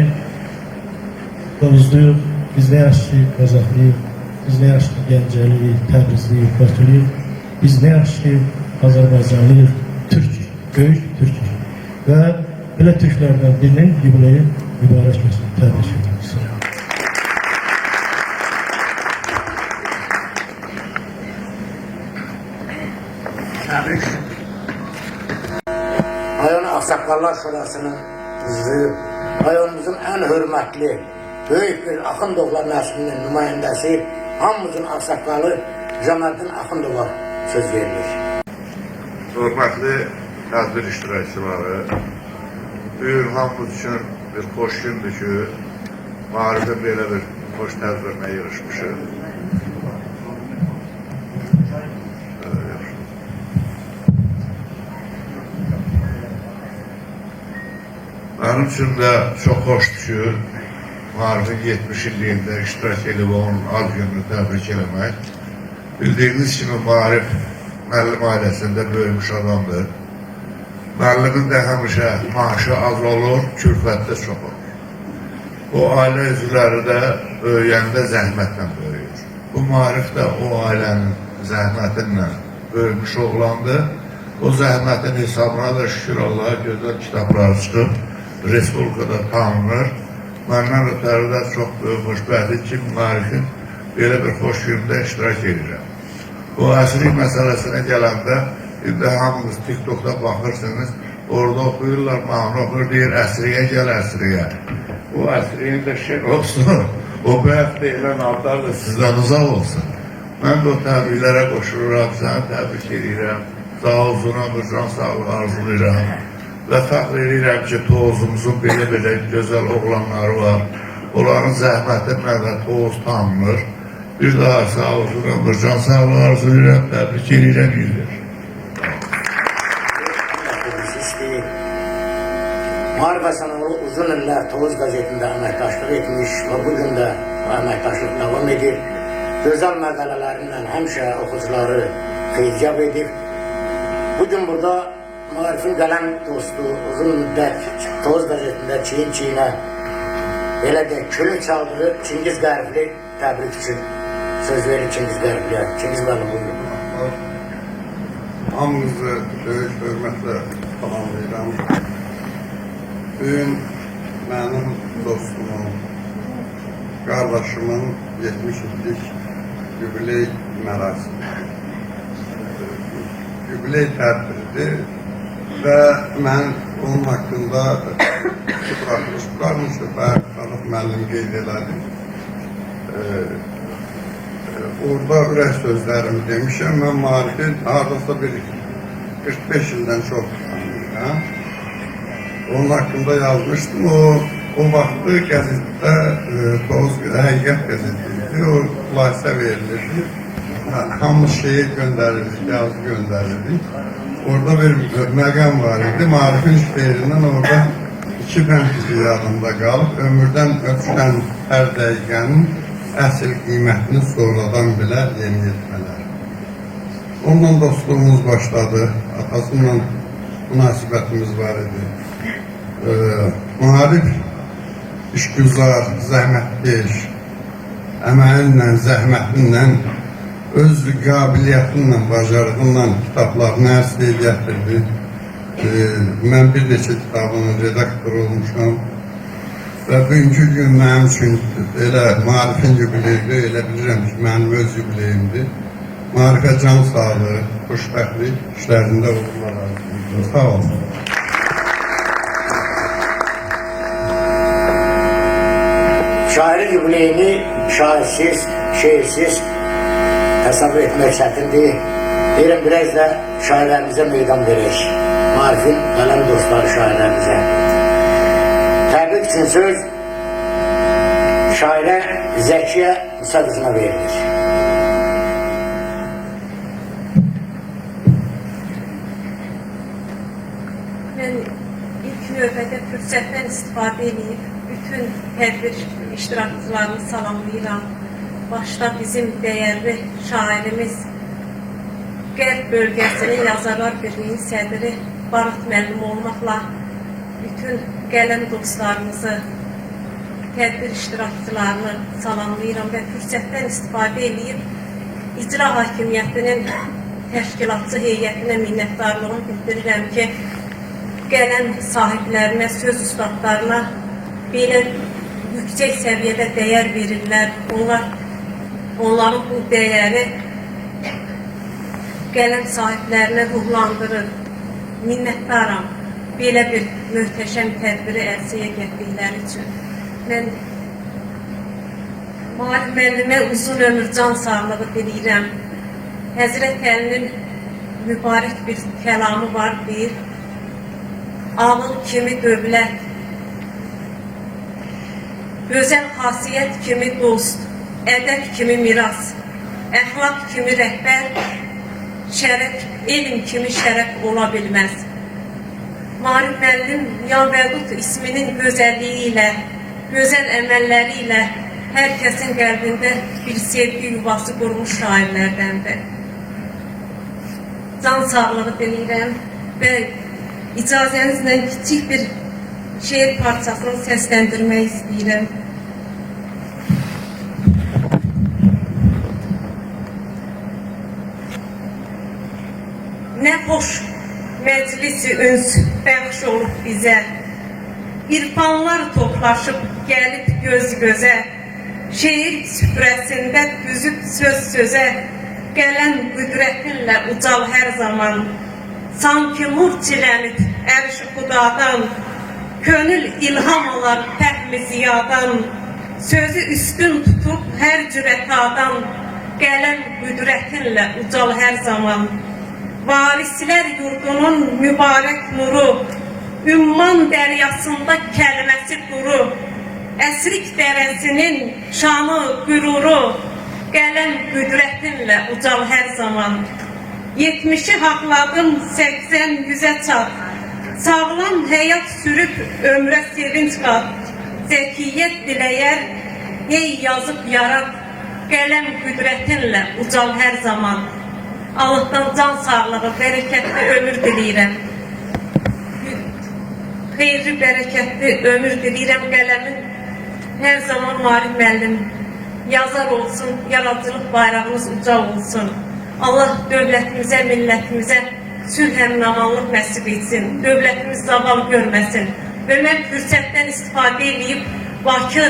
Tovuzluyuq, biz nə yaxşı ki, Qazaqlıyıq, biz nə yaxşı ki, Gəncəliyik, Təbrizliyik, Bakılıyıq, biz nə yaxşı ki, Azərbaycanlıyıq, Türkiyik, böyük Türkiyik. Və belə Türklərdən birinin yubileyi mübarək olsun, təbrik edirəm. Təbrik. Rayon Ağsaqqallar Şurasının üzvü, rayonumuzun ən hörmətli, böyük bir Axundovlar nəslinin nümayəndəsi, hamımızın Ağsaqqalı Cəməddin Axundova söz verilir. Hörmətli tədbir iştirakçıları, bugün hamımız üçün bir xoş gündür ki, maarifə belə bir xoş tədbirinə yığışmışıq. Mənim üçün də çox xoşdur ki, maarifin 70 illiyində iştirak edib onun ad gününü təbrik eləmək. Bildiyiniz kimi maarif müəllim ailəsində böyümüş adamdır. Müəllimin də həmişə maaşı az olur, külfətdə çox olur. O ailə üzvləri də böyüyəndə zəhmətlə böyüyür. Bu Maarif də o ailənin zəhmətinlə böyümüş oğlandı. O zəhmətin hesabına da şükür Allah'a gözəl kitablar çıxıb, Respublikada tanınır. Məndən ötəri də çox böyük xoşbəxtlik ki, Maarifin belə bir xoş gündə iştirak edirəm. O əsrik məsələsinə gələndə, indi hamınız TikTok'da baxırsınız, orada oxuyurlar, mahnı oxuyur, deyir, əsriyə gəl, əsriyə. O əsriyin də şək olsun, o bəxt deyilən adlar da sizdən uzaq olsun. Mən də o təbriklərə qoşuluram, səni təbrik edirəm, sağ-uzuna, can sağlığı arzulayıram və fəxr edirəm ki, Tovuzumuzun belə gözəl oğlanları var, onların zəhmətinlə də Tovuz tanınır. Bir daha sağ-uzuna, can sağlığı arzulayıram, təbrik edirəm, edir. Maarif Həsənoğlu uzun illər Tovuz qəzetində əməkdaşlıq etmiş və bugün də əməkdaşlıq davam edir. Gözəl məqalələrindən həmişə oxucuları xeyircab edir. Bugün burada Maarifin qələm dostu uzun müddət Tovuz qəzetində çiyin-çiyinə belə də külün çaldığı Çingiz Qəribli təbrik üçün söz verir Çingiz Qəribli. Çingiz müəllim buyurun. Hamınızı böyük hörmətlə salamlayıram. Bugün mənim dostumun, qardaşımın 70 illik yubiley mərasimi. Yubiley tədbiridir və mən onun haqqında buraxmışlarmışı və Xanıq müəllim qeyd elədim. Orada ürək sözlərimi demişəm, mən Maarifin hardasa bir 45 ildən çox tanıyıram. Onun haqqında yazmışdım, o vaxtı qəzetdə Tovuz Həqiqət qəzetiydi, o layihə verilirdi. Hamı şeyi göndərirdik, yazı göndərirdik. Orada bir məqam var idi, Maarifin şeirindən orada 2 bənd yadımda qalıb, ömürdən öpüşən hər dəqiqənin əsl qiymətini sonradan bilər yeni etmələr. Onunla dostluğumuz başladı, atasıyla münasibətimiz var idi. Maarif işgüzar, zəhmətkeş, əməlinlə, zəhmətinlə, öz qabiliyyətinlə, bacarığınla kitablarını ərsliyə gətirdi. Mən bir neçə kitabının redaktoru olmuşam. Və bugünkü gün mənim üçün elə Maarifin yubileyini elə bilirəm ki, mənim öz yubileyimdir. Maarifə can sağlığı, xoşbəxtlik, işlərində uğurlar arzulayıram. Sağ olun. Şairin yubileyini şairsiz, şeirsiz hesab etmək çətindir. Deyirəm, biraz da şairlərimizə meydan verək. Maarifin qələm dostları şairlərimizə. Təbrik üçün söz şairə Zəkiyə Musa qızına verilir. Mən ilk növbədə fürsətdən istifadə edib bütün tədbir iştirakçılarını salamlayıram. Başda bizim dəyərli şairimiz, Qərb bölgəsinin Yazarlar Birliğinin sədri Barat müəllim olmaqla bütün qələm dostlarımızı, tədbir iştirakçılarını salamlayıram və fürsətdən istifadə edib icra hakimiyyətinin təşkilatçı heyətinə minnətdarlığımı bildirirəm ki, qələm sahiblərinə, söz ustadlarına belə yüksək səviyyədə dəyər verirlər. Onların bu dəyəri qələm sahiblərinə ruhlandırır. Minnətdaram belə bir möhtəşəm tədbiri ərsəyə gətirdikləri üçün. Mən Maarif müəllimə uzun ömür can sağlığı diləyirəm. Həzrət Əlinin mübarək bir kəlamı var, deyir, ağıl kimi dövlət, gözəl xasiyyət kimi dost, ədəb kimi miras, əxlaq kimi rəhbər, şərəf, elm kimi şərəf ola bilməz. Maarif müəllim Yanvəqut isminin gözəlliyi ilə, gözəl əməlləri ilə hər kəsin qəlbində bir sevgi yuvası qurmuş şairlərdəndir. Can sağlığı diləyirəm və icazənizlə kiçik bir şeir parçasını səsləndirmək istəyirəm. Nə xoş məclisi üns bəxş olub bizə, İrfanlar toplaşıb gəlib göz gözə, şeir süfrəsində düzüb söz sözə, gələn qüdrətinlə ucal hər zaman, sanki nur çilənib ərş-i xudadan, könül ilham alar fəhmi ziyadan, sözü üstün tutub hər cürətadan, gələn qüdrətinlə ucal hər zaman, varislər yurdunun mübarək nuru, ümman dəryasında kəlməsi quru, əsrik dərəsinin şanı, qüruru, gələn qüdrətinlə ucal hər zaman. 70'i haqladım 80-100'e çat, sağlam həyat sürüb ömrə sevinç qat, zəkiyyət diləyər, hey yazıb yarat, gələn qüdrətinlə ucal hər zaman. Allah'tan can sağlığı, bərəkətli ömür diləyirəm. Xeyirli, bərəkətli ömür diləyirəm. Qələmin hər zaman Marif müəllim yazar olsun, yaradıcılıq bayrağımız ucal olsun. Allah dövlətimizə, millətimizə sülh-əmin-amanlıq nəsib etsin. Dövlətimiz zaval görməsin. Və mən fürsətdən istifadə edib Bakı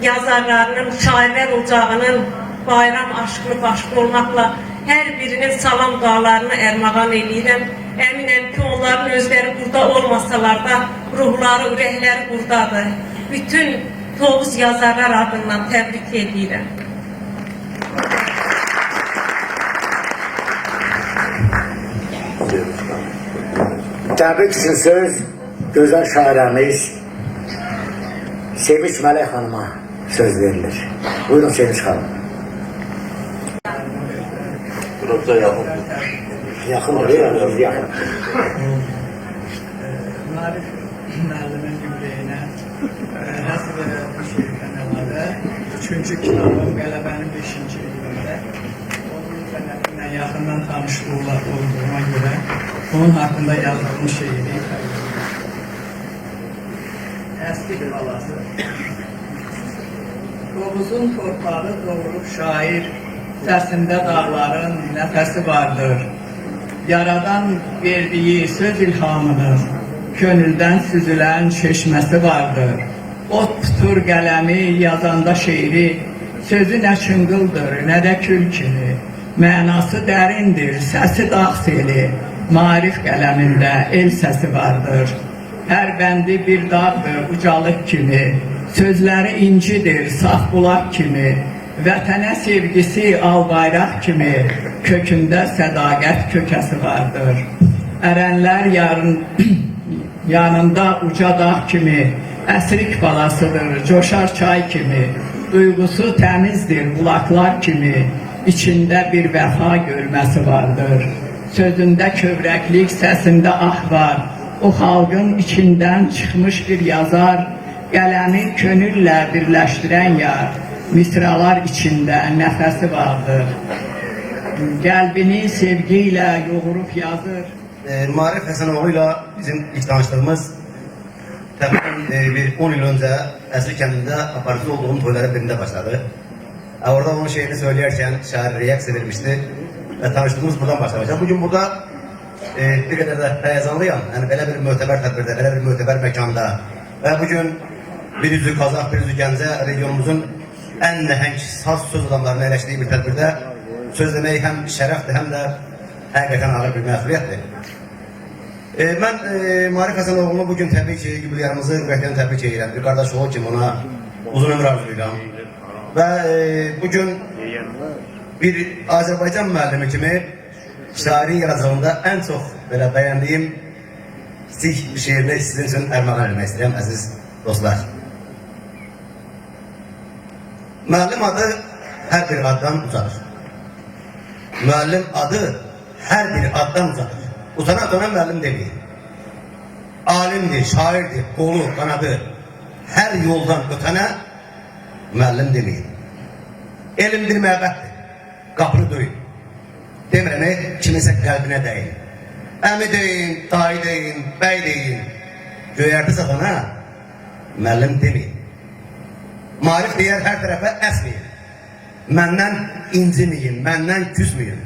yazarlarının, şairlər ocağının bayram aşkını başqa olmaqla hər birinin salam dualarını ərmağan edirəm. Əminəm ki, onların özləri burada olmasalar da ruhları, ürəkləri buradadır. Bütün Tovuz yazarlar adından təbrik edirəm. Təbrik üçün söz gözəl şairəmiz Sevinç Mələk xanıma söz verilir. Buyurun Sevinç xanım. Burası yaxın. Yaxın oluyor ya, biz yaxın. Marif müəllimin yükləyinə həsb bu şeirdən əlavə 3-cü kitabım Qələbənin 5-ci ilində onun sənətinlə yaxından tanış olduğuma görə onun haqqında yazılmış şeiri Əski balası. Tovuzun torpağı doğurub şair, səsində dağların nəfəsi vardır. Yaradan verdiyi söz ilhamıdır, könüldən süzülən çeşməsi vardır. Ot tutur qələmi yazanda şeiri, sözü nə çıngıldır, nə də kül kimi. Mənası dərindir, səsi dağ seli, Marif qələmində el səsi vardır. Hər bəndi bir dağdır, ucalıq kimi, sözləri incidir, saf bulaq kimi. Vətənə sevgisi al bayraq kimi, kökündə sədaqət kökəsi vardır. Ərənlər yanında uca dağ kimi, əsrik balasıdır, coşar çay kimi. Duyğusu təmizdir, bulaqlar kimi, içində bir vəfa görməsi vardır. Sözündə kövrəklik, səsində ah var, o xalqın içindən çıxmış bir yazar, qələmi könüllə birləşdirən yar, misralar içində nəfəsi vardır. Qəlbini sevgi ilə yoğurub yazır. Marif Həsənoğlu ilə bizim ilk tanışdığımız təxminən bir 10 il öncə Əsri kəndində aparıcı olduğum toyların birində başladı. Orada onun şeirini söyləyərkən şair reaksiya vermişdi və tanışdığımız buradan başlamışdı. Bugün burada bir qədər də həyəcanlıyam. Yəni belə bir mötəbər tədbirdə, belə bir mötəbər məkanda və bugün bir üzü Qazaq, bir üzü Gəncə regionumuzun ən nəhəng saz söz adamlarını əyləşdiyi bir tədbirdə söz demək həm şərəfdir, həm də həqiqətən ağır bir məsuliyyətdir. Mən Marif Həsənoğlunu bugün təbii ki, yubileyimizi ürəkdən təbrik edirəm. Bir qardaş oğul kimi ona uzun ömür arzulayıram. Və bugün bir Azərbaycan müəllimi kimi şairin yaradıcılığında ən çox belə bəyəndiyim kiçik şeirini sizin üçün ərmağan etmək istəyirəm, əziz dostlar. Müəllim adı hər bir addan uzadır. Müəllim adı hər bir addan uzadır. Uzana dönen müəllim demir. Alimdir, şairdir, qolu, qanadı. Hər yoldan ötənə müəllim demir. Elm bir məbəddir, qapını döyün. Demirəni kimisə qəlbinə dəyin. Əmi deyin, dayı deyin, bəy deyin. Göyərti satana müəllim demeyin. Maarif deyər hər tərəfə əsməyin. Məndən inciməyin, məndən küsməyin.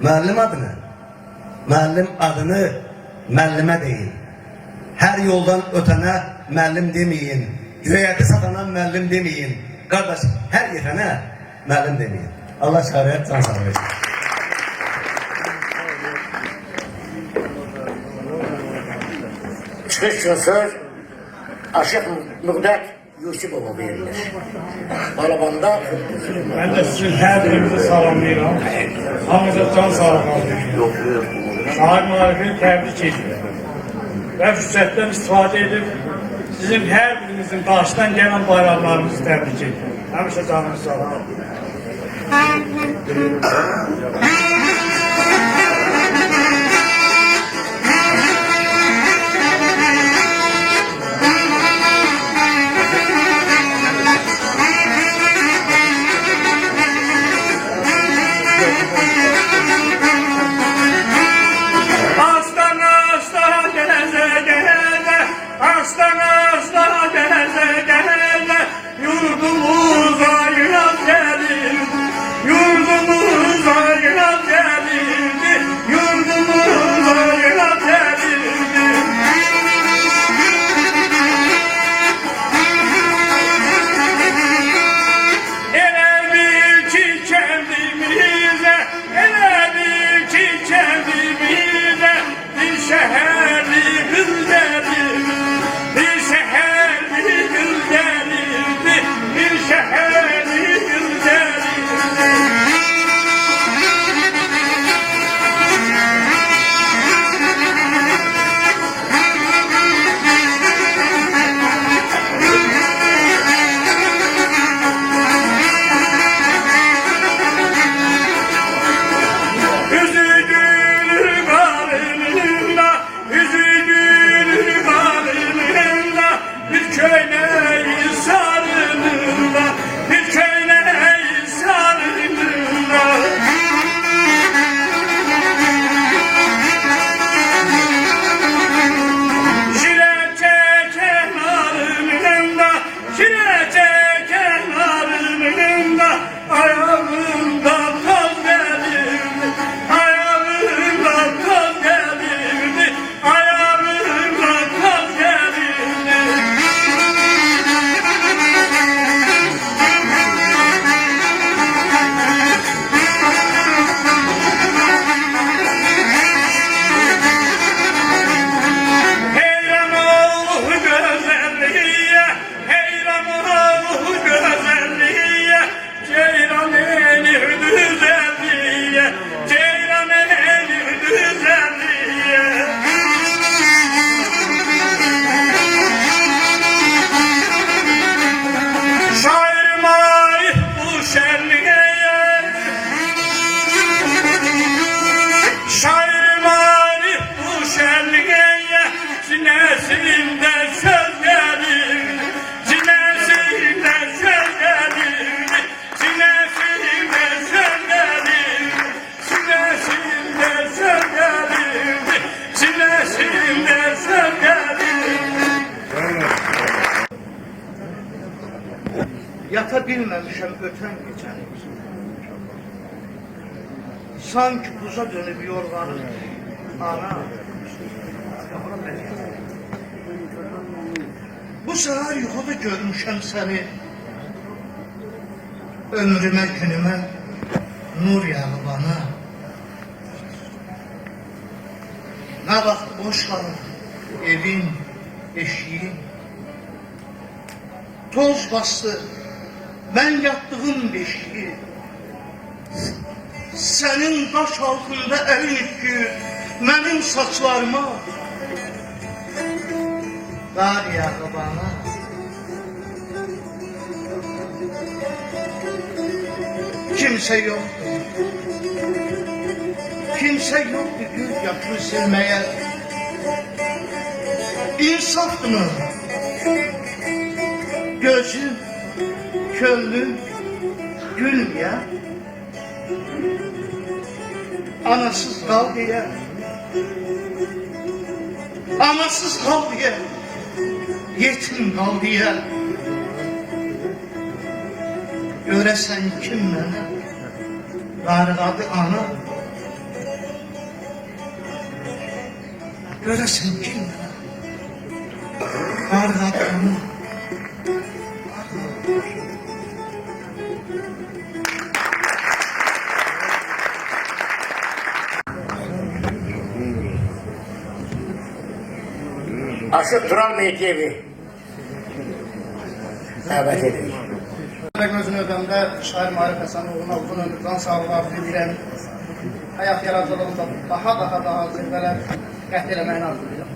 Müəllim adını müəllimə deyin. Hər yoldan ötənə müəllim demeyin. Göyərti satana müəllim demeyin. Qardaş, hər yetənə müəllim demeyin. Allah şəhərət can sağ versin. Çıxış üçün söz Aşıq Müqdət Yusifova verilir. Balabanda Ben de sizin her birinizi salamlayıram. Hamınıza can sağlığı diliyorum. Şair Marif'i tebrik ediyorum. Ve fürsətten istifade edip sizin her birinizin karşıdan gelen bayramlarınızı tebrik ediyorum. Həmişə canınız sağ olun. Yata bilməmişəm ötən gecəni. Sanki buza dönüb yorğanım. Ana. Bu səhər yuxuda görmüşəm səni. Ömrümə, günümə nur yağıb ana. Nə vaxt boş qalır evin, eşiğin. Toz bastı mən yatdığım beşiği. Sənin daş altında əlin ütkü mənim saçlarıma. Qar yağıb ana. Kimsə yoxdur. Kimsə yoxdur gül yaşını silməyə. İnsafdımı? Gözüm, könlüm gülməyə. Anasız qal deyə. Anasız kal diye, yetim kal diye. Göresen kim mənə qarğadı ana? Göresen kim mənə qarğadı ana? Aşık Tural Meykevi dəvət edirik. Gözün ödəmdə şair Marif Həsənoğlu'na uzun ömürdən sağlıqlar diləyirəm. Həyat yaradıcılığında daha zirvələr qət eləməyini arzulayıram.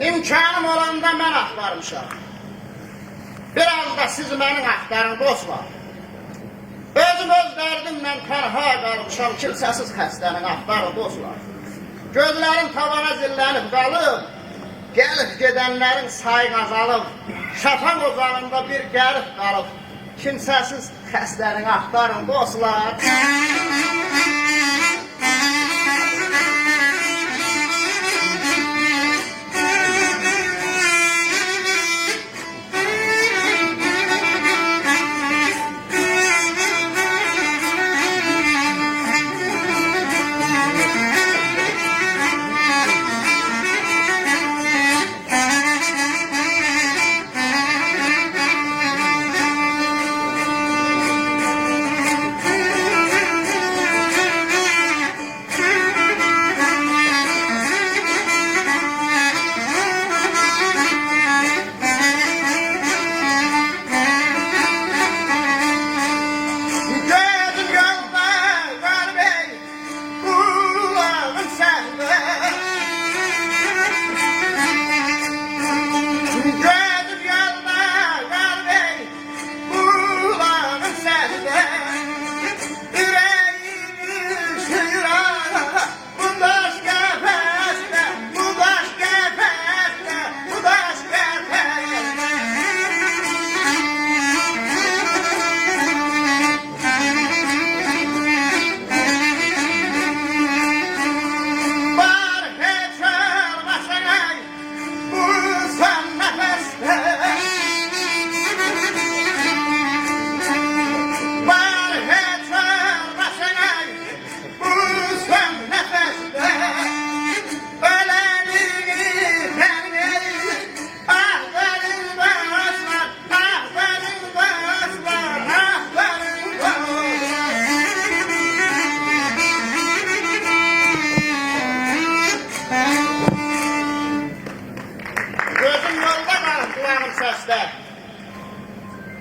İmkanım olanda mən axtarmışam. Biraz da siz mənim axtarın dostlar. Özüm öz dərdimlə tənha qalmışam, kimsəsiz xəstənin axtarın dostlar. Gözlərim tavana zillənib qalıb, gəlib gedənlərin sayı qazalıb, şafaq ocağında bir gəlib qalıb, kimsəsiz xəstənin axtarın dostlar.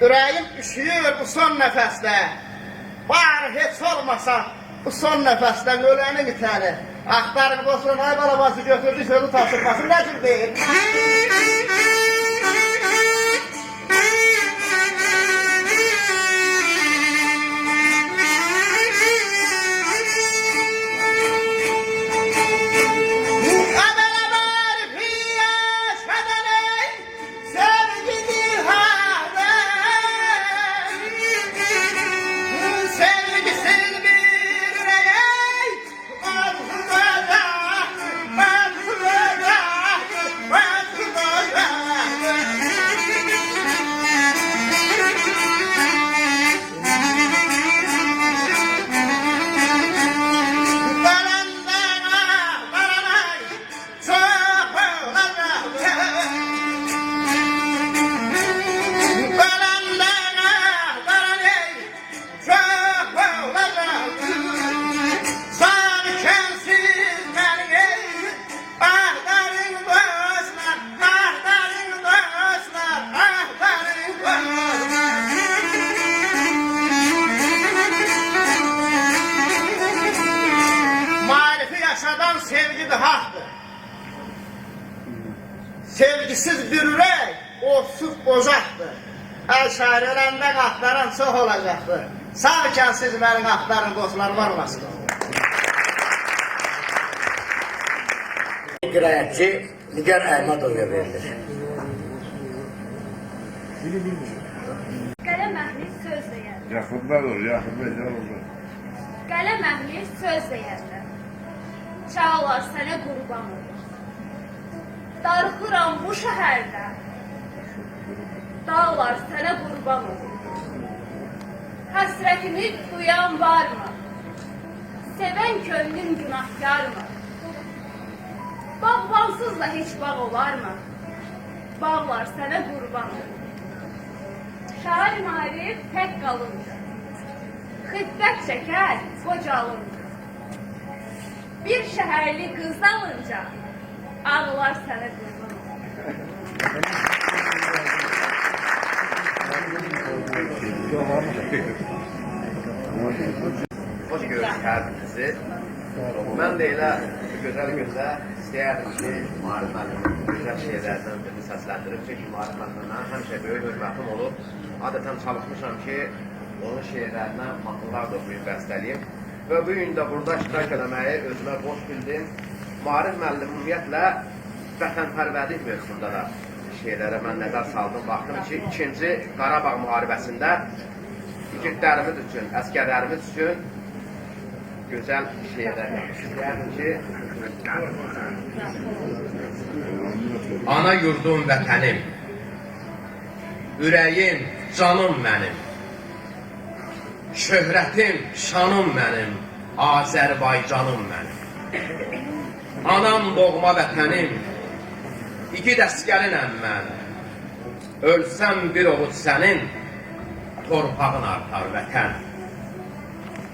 Ürəyim üşüyür bu son nəfəsdə. Var heç olmasa bu son nəfəsdən ölənin itəni. Axtarın dostun ay balabası götürdü sözü taşırmasın, nə cür deyil? yaşadan sevgi haktır. Sevgisiz bir ürək orsuz qocaktır. Əşarilərində qatların çox olacaqdır. Sağ ikən siz mənim qatların dostlar var olasınız. Qiraətçi Nigar Əhmədova verilir. Qələm əhli söz deyər. Yaxında dur, yaxında olur. Qələm əhli söz deyərlər. Çağlar sənə qurban olur. Darıxıram bu şəhərdə. Dağlar sənə qurban olur. Həsrətimi duyan varmı? Sevən könlün günahkarmı? Bağlansız da heç bağ olarmı? Bağlar sənə qurban olur. Şair marif tək qalınca, xidmət çəkər qocalınca. Bir şəhərli qız dalınca, ağlar sənə qurban olur. Hoş gördük hər birinizi. Mən də elə gözəl gündə istəyərdim ki, Maarif müəllimin gözəl şeirlərdən birini səsləndirib. Çünki Maarif müəllimə həmişə böyük hörmətim olub. Adətən çalışmışam ki, onun şeirlərinə mahnılar da oxuyub bəstəliyim. Və bu gün də burada iştirak eləməyi özümə boş bildim. Maarif müəllim ümumiyyətlə vətənpərvərlik mövzusunda da şeirlərə mən nəzər saldım. Baxdım ki, 2-ci Qarabağ müharibəsində igidlərimiz üçün, əskərlərimiz üçün gözəl şeirlər istəyərdim ki, ana yurdum vətənim, ürəyim, canım mənim, şöhrətim, şanım mənim, Azərbaycanım mənim. Anam doğma vətənim, igid əskərinəm mən, ölsəm bir oğuz sənin, torpağın artar vətən.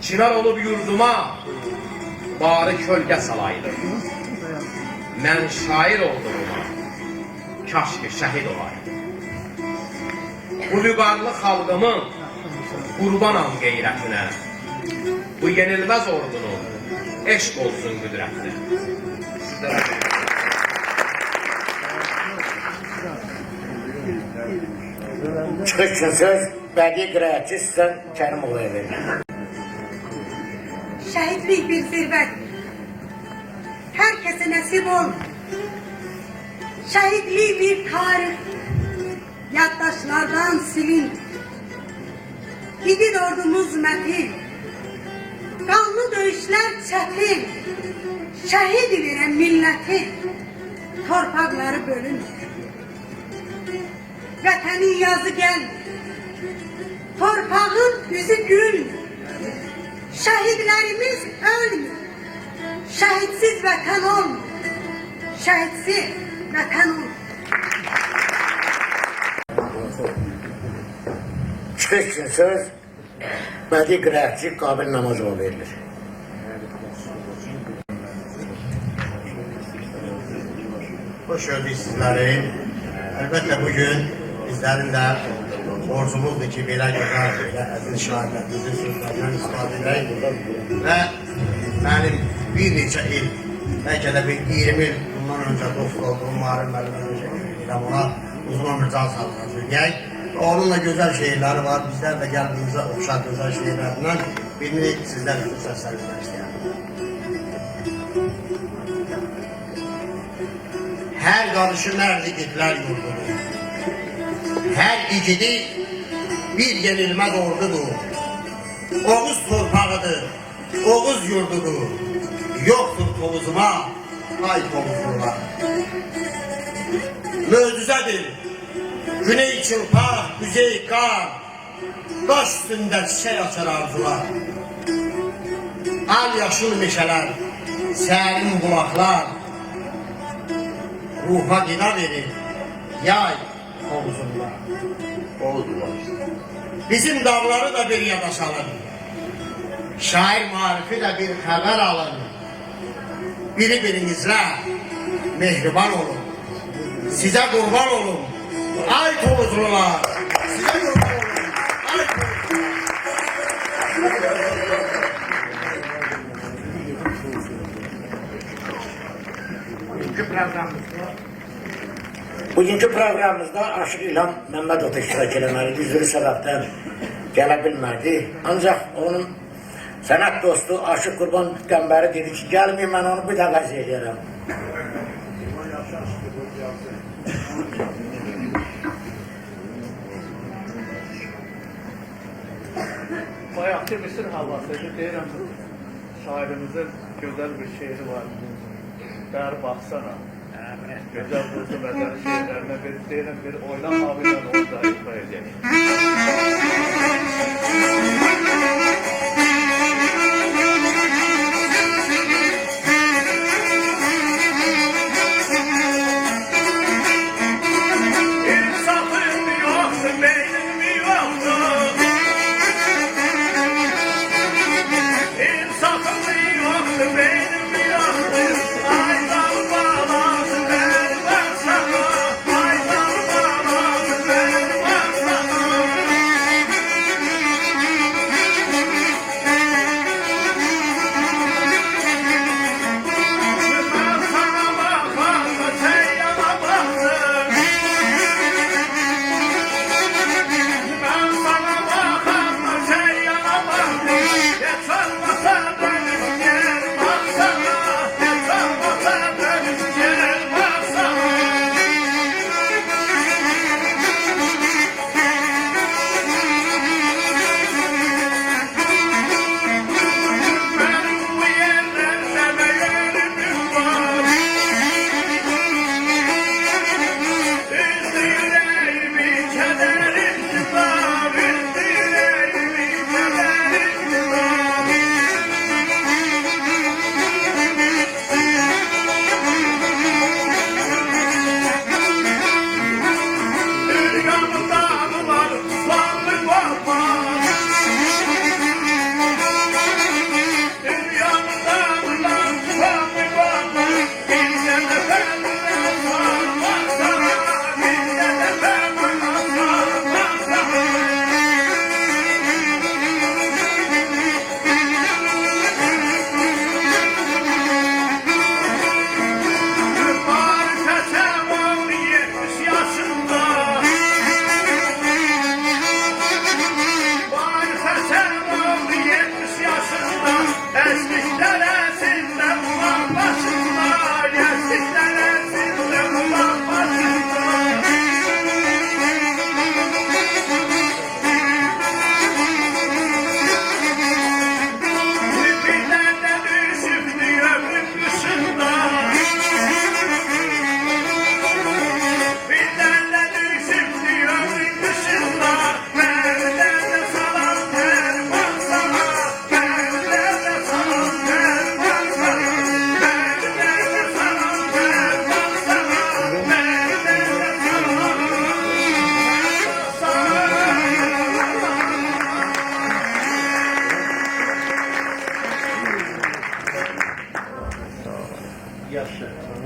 Çınar olub yurduma, bari kölgə salaydı. Mən şair olduğuma, kaş ki şəhid olaydı. Bu vüqarlı xalqımın qurbanam qeyrətinə, bu yenilməz ordunun eşq olsun qüdrətinə. Çıxış üçün söz bədii qiraətçi Süsən Kərimovaya verilir. Şəhidlik bir zirvədir. Hər kəsə nəsib olmur. Şəhidlik bir tarix, yaddaşlardan silindir. İgid ordumuz mətin, qanlı döyüşlər çətin, şəhid verən milləti, torpaqları bölünür. Vətənin yazı gəlmir, torpağın üzü gülmür. Şəhidlərimiz ölmür, şəhidsiz vətən olmur, şəhidsiz vətən olmur. Çıxış üçün söz bədii qiraətçi Qabil Namazova verilir. Hoş gördük sizləri. Əlbəttə bugün bizlərin də borcumuzdur ki, belə gözəl, belə əziz şahidlərimizin sözlərindən istifadə edək və mənim bir neçə il, bəlkə də bir 20 il bundan öncə dost olduğum Maarif müəllimə ona uzun ömür can sağlığı söyləyək. Onunla gözəl şeirləri var, bizlər də gəlbimizə oxşar gözəl şeirlərindən birini sizlər üçün səsləndirmək istəyərdim. Hər qarışı mərd igidlər yurdudur. Hər igidi bir yenilməz ordudur. Oğuz torpağıdır, Oğuz yurdudur. Yoxdur Tovuzuma, ay Tovuzlular. Möcüzədir, güney çılpaq, güzey qar, daş üstündə çiçək açar arzular. Al yaşıl meşələr, sərin bulaqlar, ruha qida verir, yay Tovuzlular. Bizim dağları da bir yada salın, şair marifi de bir xəbər alın. Biri-birinizlə mehriban olun, sizə qurban olun, ay Tovuzlular, sizə qurban olun, ay Tovuzlular. bugünkü proqramımızda? Bugünkü proqramımızda Aşıq İlham Məmmədov iştirak eləməlidir. Üzrü səbəbdən gələ bilmədi. Ancaq onun sənət dostu Aşıq Qurban Qəmbəri dedi ki, gəlməyim, mən onu bir də vəzi eləyərəm. Bayaqki Misir havasıydı, deyirəm, şairimizin gözəl bir şeiri var. Bəri baxsana, gözəl burcu vətəni şeirlərinə deyirəm, bir oynan abilə onu da ifa edək.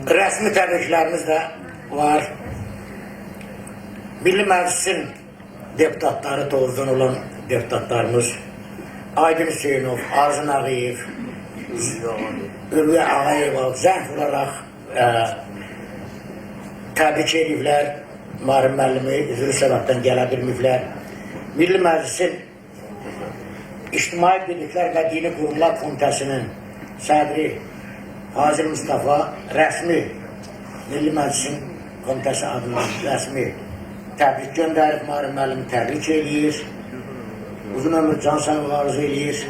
Rəsmi təbriklərimiz də var. Milli Məclisin deputatları, Tovuzdan olan deputatlarımız Aydın Hüseynov, Arzın Ağayev, Ülvi Ağayeva zəng vuraraq təbrik ediblər. Marim müəllimi üzrü səbəbdən gələ bilməyiblər. Milli Məclisin İctimai Birliklər və Dini Qurumlar Komitəsinin sədri Hazır Mustafa rəsmi Milli Məclisin Komitəsi adından rəsmi təbrik göndərib, Marim müəllimi təbrik edir. Uzun ömür can sağlığı arzu edir.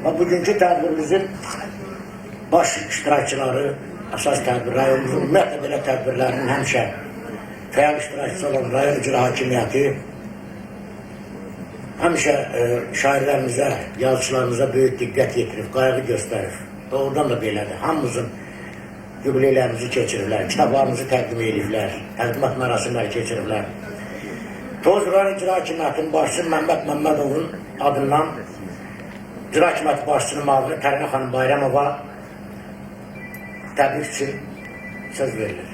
Və bugünkü tədbirimizin baş iştirakçıları, əsas tədbir, rayonumuzun ümumiyyətlə belə tədbirlərinin həmişə fəal iştirakçısı olan rayon icra hakimiyyəti həmişə şairlərimizə, yazıçılarımıza böyük diqqət yetirib, qayğı göstərib. Doğrudan da belədir. Hamımızın jubileylərimizi keçiriblər, kitablarımızı təqdim ediblər, təqdimat mərasimləri keçiriblər. Tovuz rayon icra hakimiyyətinin başçısı Məmməd Məmmədovun adından icra hakimiyyəti başçısının müavini Tərinə xanım Bayramova təbrik üçün söz verilir.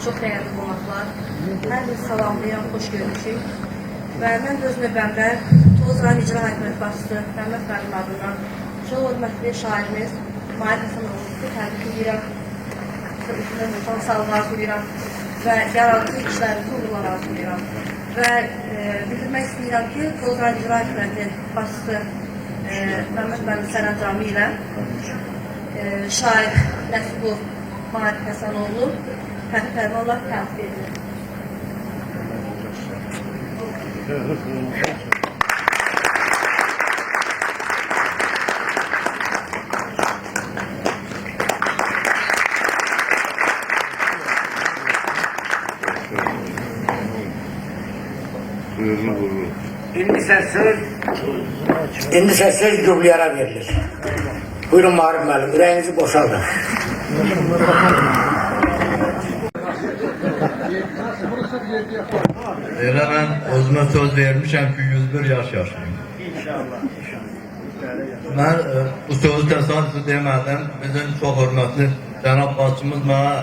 Çox dəyərli qonaqlar, hər bir salamlayam, xoş görmüşük. Və mən öz növbəmdə Tovuz rayon icra hakimiyyəti başçısı Məmməd müəllim adından çox hörmətli şairimiz Mahir Həsənoğlu təbrik edirəm. Üzrdən insan sağlığı arzulayıram və yaradıcı işlərinizi uğurlar arzulayıram. Və bildirmək istəyirəm ki, Proqram İcra Hakimiyyəti başçısı Məmməd Məlim sərəncamı ilə şair Nəsibov Mahir Həsənoğlu təbrik olaraq təbrik edilir. İndi söz Gübliyara verilir. Buyurun Mahir müəllim, ürəyinizi boşaldın. Elə mən özümə söz vermişəm ki, 101 yaş yaşayım. Mən bu sözü təsadüfi demədim. Bizim çox hörmətli cənab başçımız mənə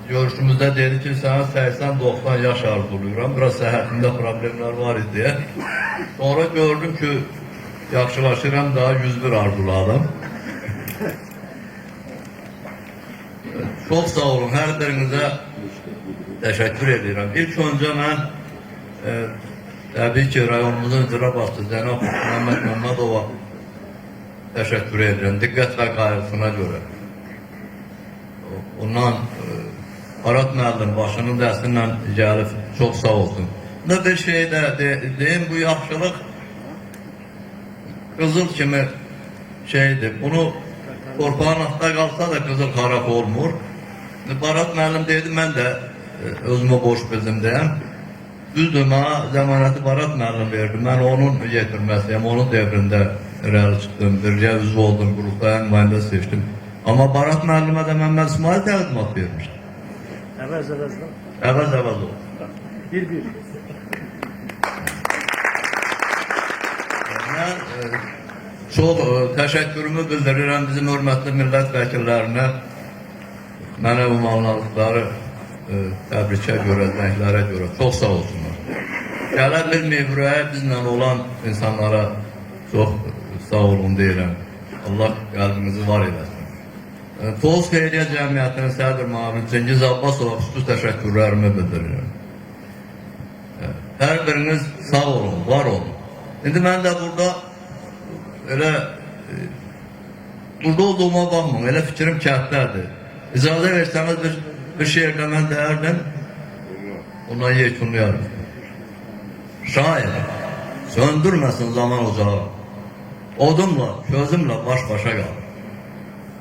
görüşümüzdə dedi ki, sənə 80-90 yaş arzuluyuram. Biraz səhhətimdə problemlər var idi. Sonra gördüm ki, yaxşılaşıram, daha 101 arzuladım. Çox sağ olun, hər birinizə təşəkkür edirəm. İlk öncə mən təbii ki, rayonumuzun icra başçısı cənab Məmməd Məmmədova təşəkkür edirəm, diqqət və qayğısına görə. Ondan Arat müəllim başının dərslə gəlib, çox sağ olsun. Bunda bir şey də deyim, bu yaxşılıq qızıl kimi şeydir. Bunu torpağın altında qalsa da qızıl xarab olmur. Arat müəllim dedi, mən də özümə boş bizimdəyəm. Düzdür, mənə zəmanəti Arat müəllim verdi. Mən onun yetirməsiyəm, onun devrində irəli çıxdım, birgə üzv oldum, qrupda nümayəndə seçdim. Amma Arat müəllimə də Məmməd İsmail təqdimat vermişdi. Əvəz oldu. Bir. Mən çox təşəkkürümü bildirirəm bizim hörmətli millət vəkillərinə, mənə ünvanladıqları təbrikə görə, zənglərə görə. Çox sağ olsunlar. Gələ bilməyib ürəyə bizlə olan insanlara çox sağ olun deyirəm. Allah qəlbinizi var eləsin. Toz Xeyriyyə Cəmiyyətinin sədr müavini Cengiz Abbasova xüsus təşəkkürlərimi bildirirəm. Hər biriniz sağ olun, var olun. İndi mən də burada olduğuma baxmam, elə fikrim kətlədir. İcazə versəniz bir şeirlə mən deyərdim, ondan yekunlayarım. Şair, söndürməsin zaman ocağı, odumla, közümlə baş-başa qalır.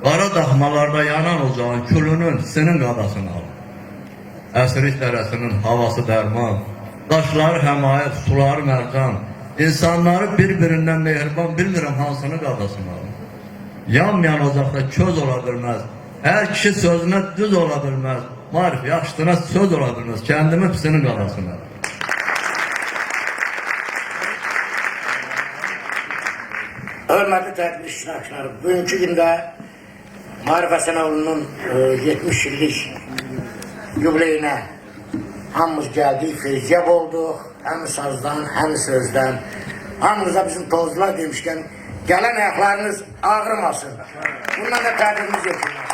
Qara daxmalarda yanan ocağın külünün sinin qadasını alır. Əsrik dərəsinin havası dərman, daşları həmayət, suları mərcan, insanları bir-birindən mehriban bilmirəm hansını qadasını alır. Yan-yan ocaqda köz ola bilməz, hər kişi sözünə düz ola bilməz, Marif yaxşısına söz ola bilməz, kəndimi pisinin qadasını alır. Hörmətli tədbir iştirakçıları, bugünkü gündə Mahir Həsənoğlu'nun 70 illik yubileyinə hamımız gəldik, feyziyab olduq, həm sazdan, həm sözdən. Hamımıza bizim tozlar demişkən, gələn ayaqlarınız ağrımasın. Bundan da tədbirimiz yetirməsin.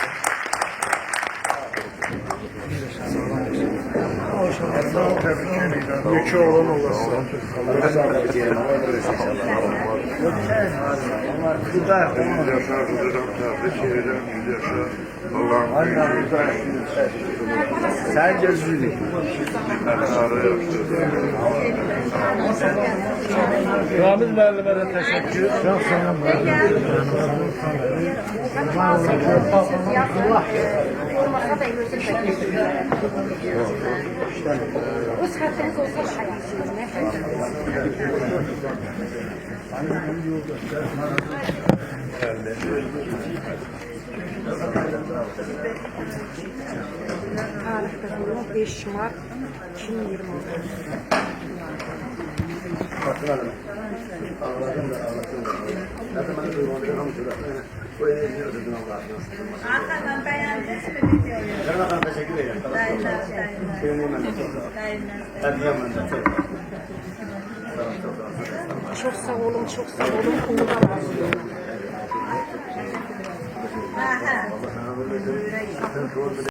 Yükü olan olasın. Sen gözlüydün. Ramiz müəllime de teşekkür. Çok sağ olun. Öz xəttiniz olsa şayətsiniz, nə Tarih qızılımı 5 Mart 2020. Arkadan beğendiniz mi videoyu? Canım teşekkür ederim. Çok sağ olun, çok sağ olun. Onu da razı olun. Böyrək.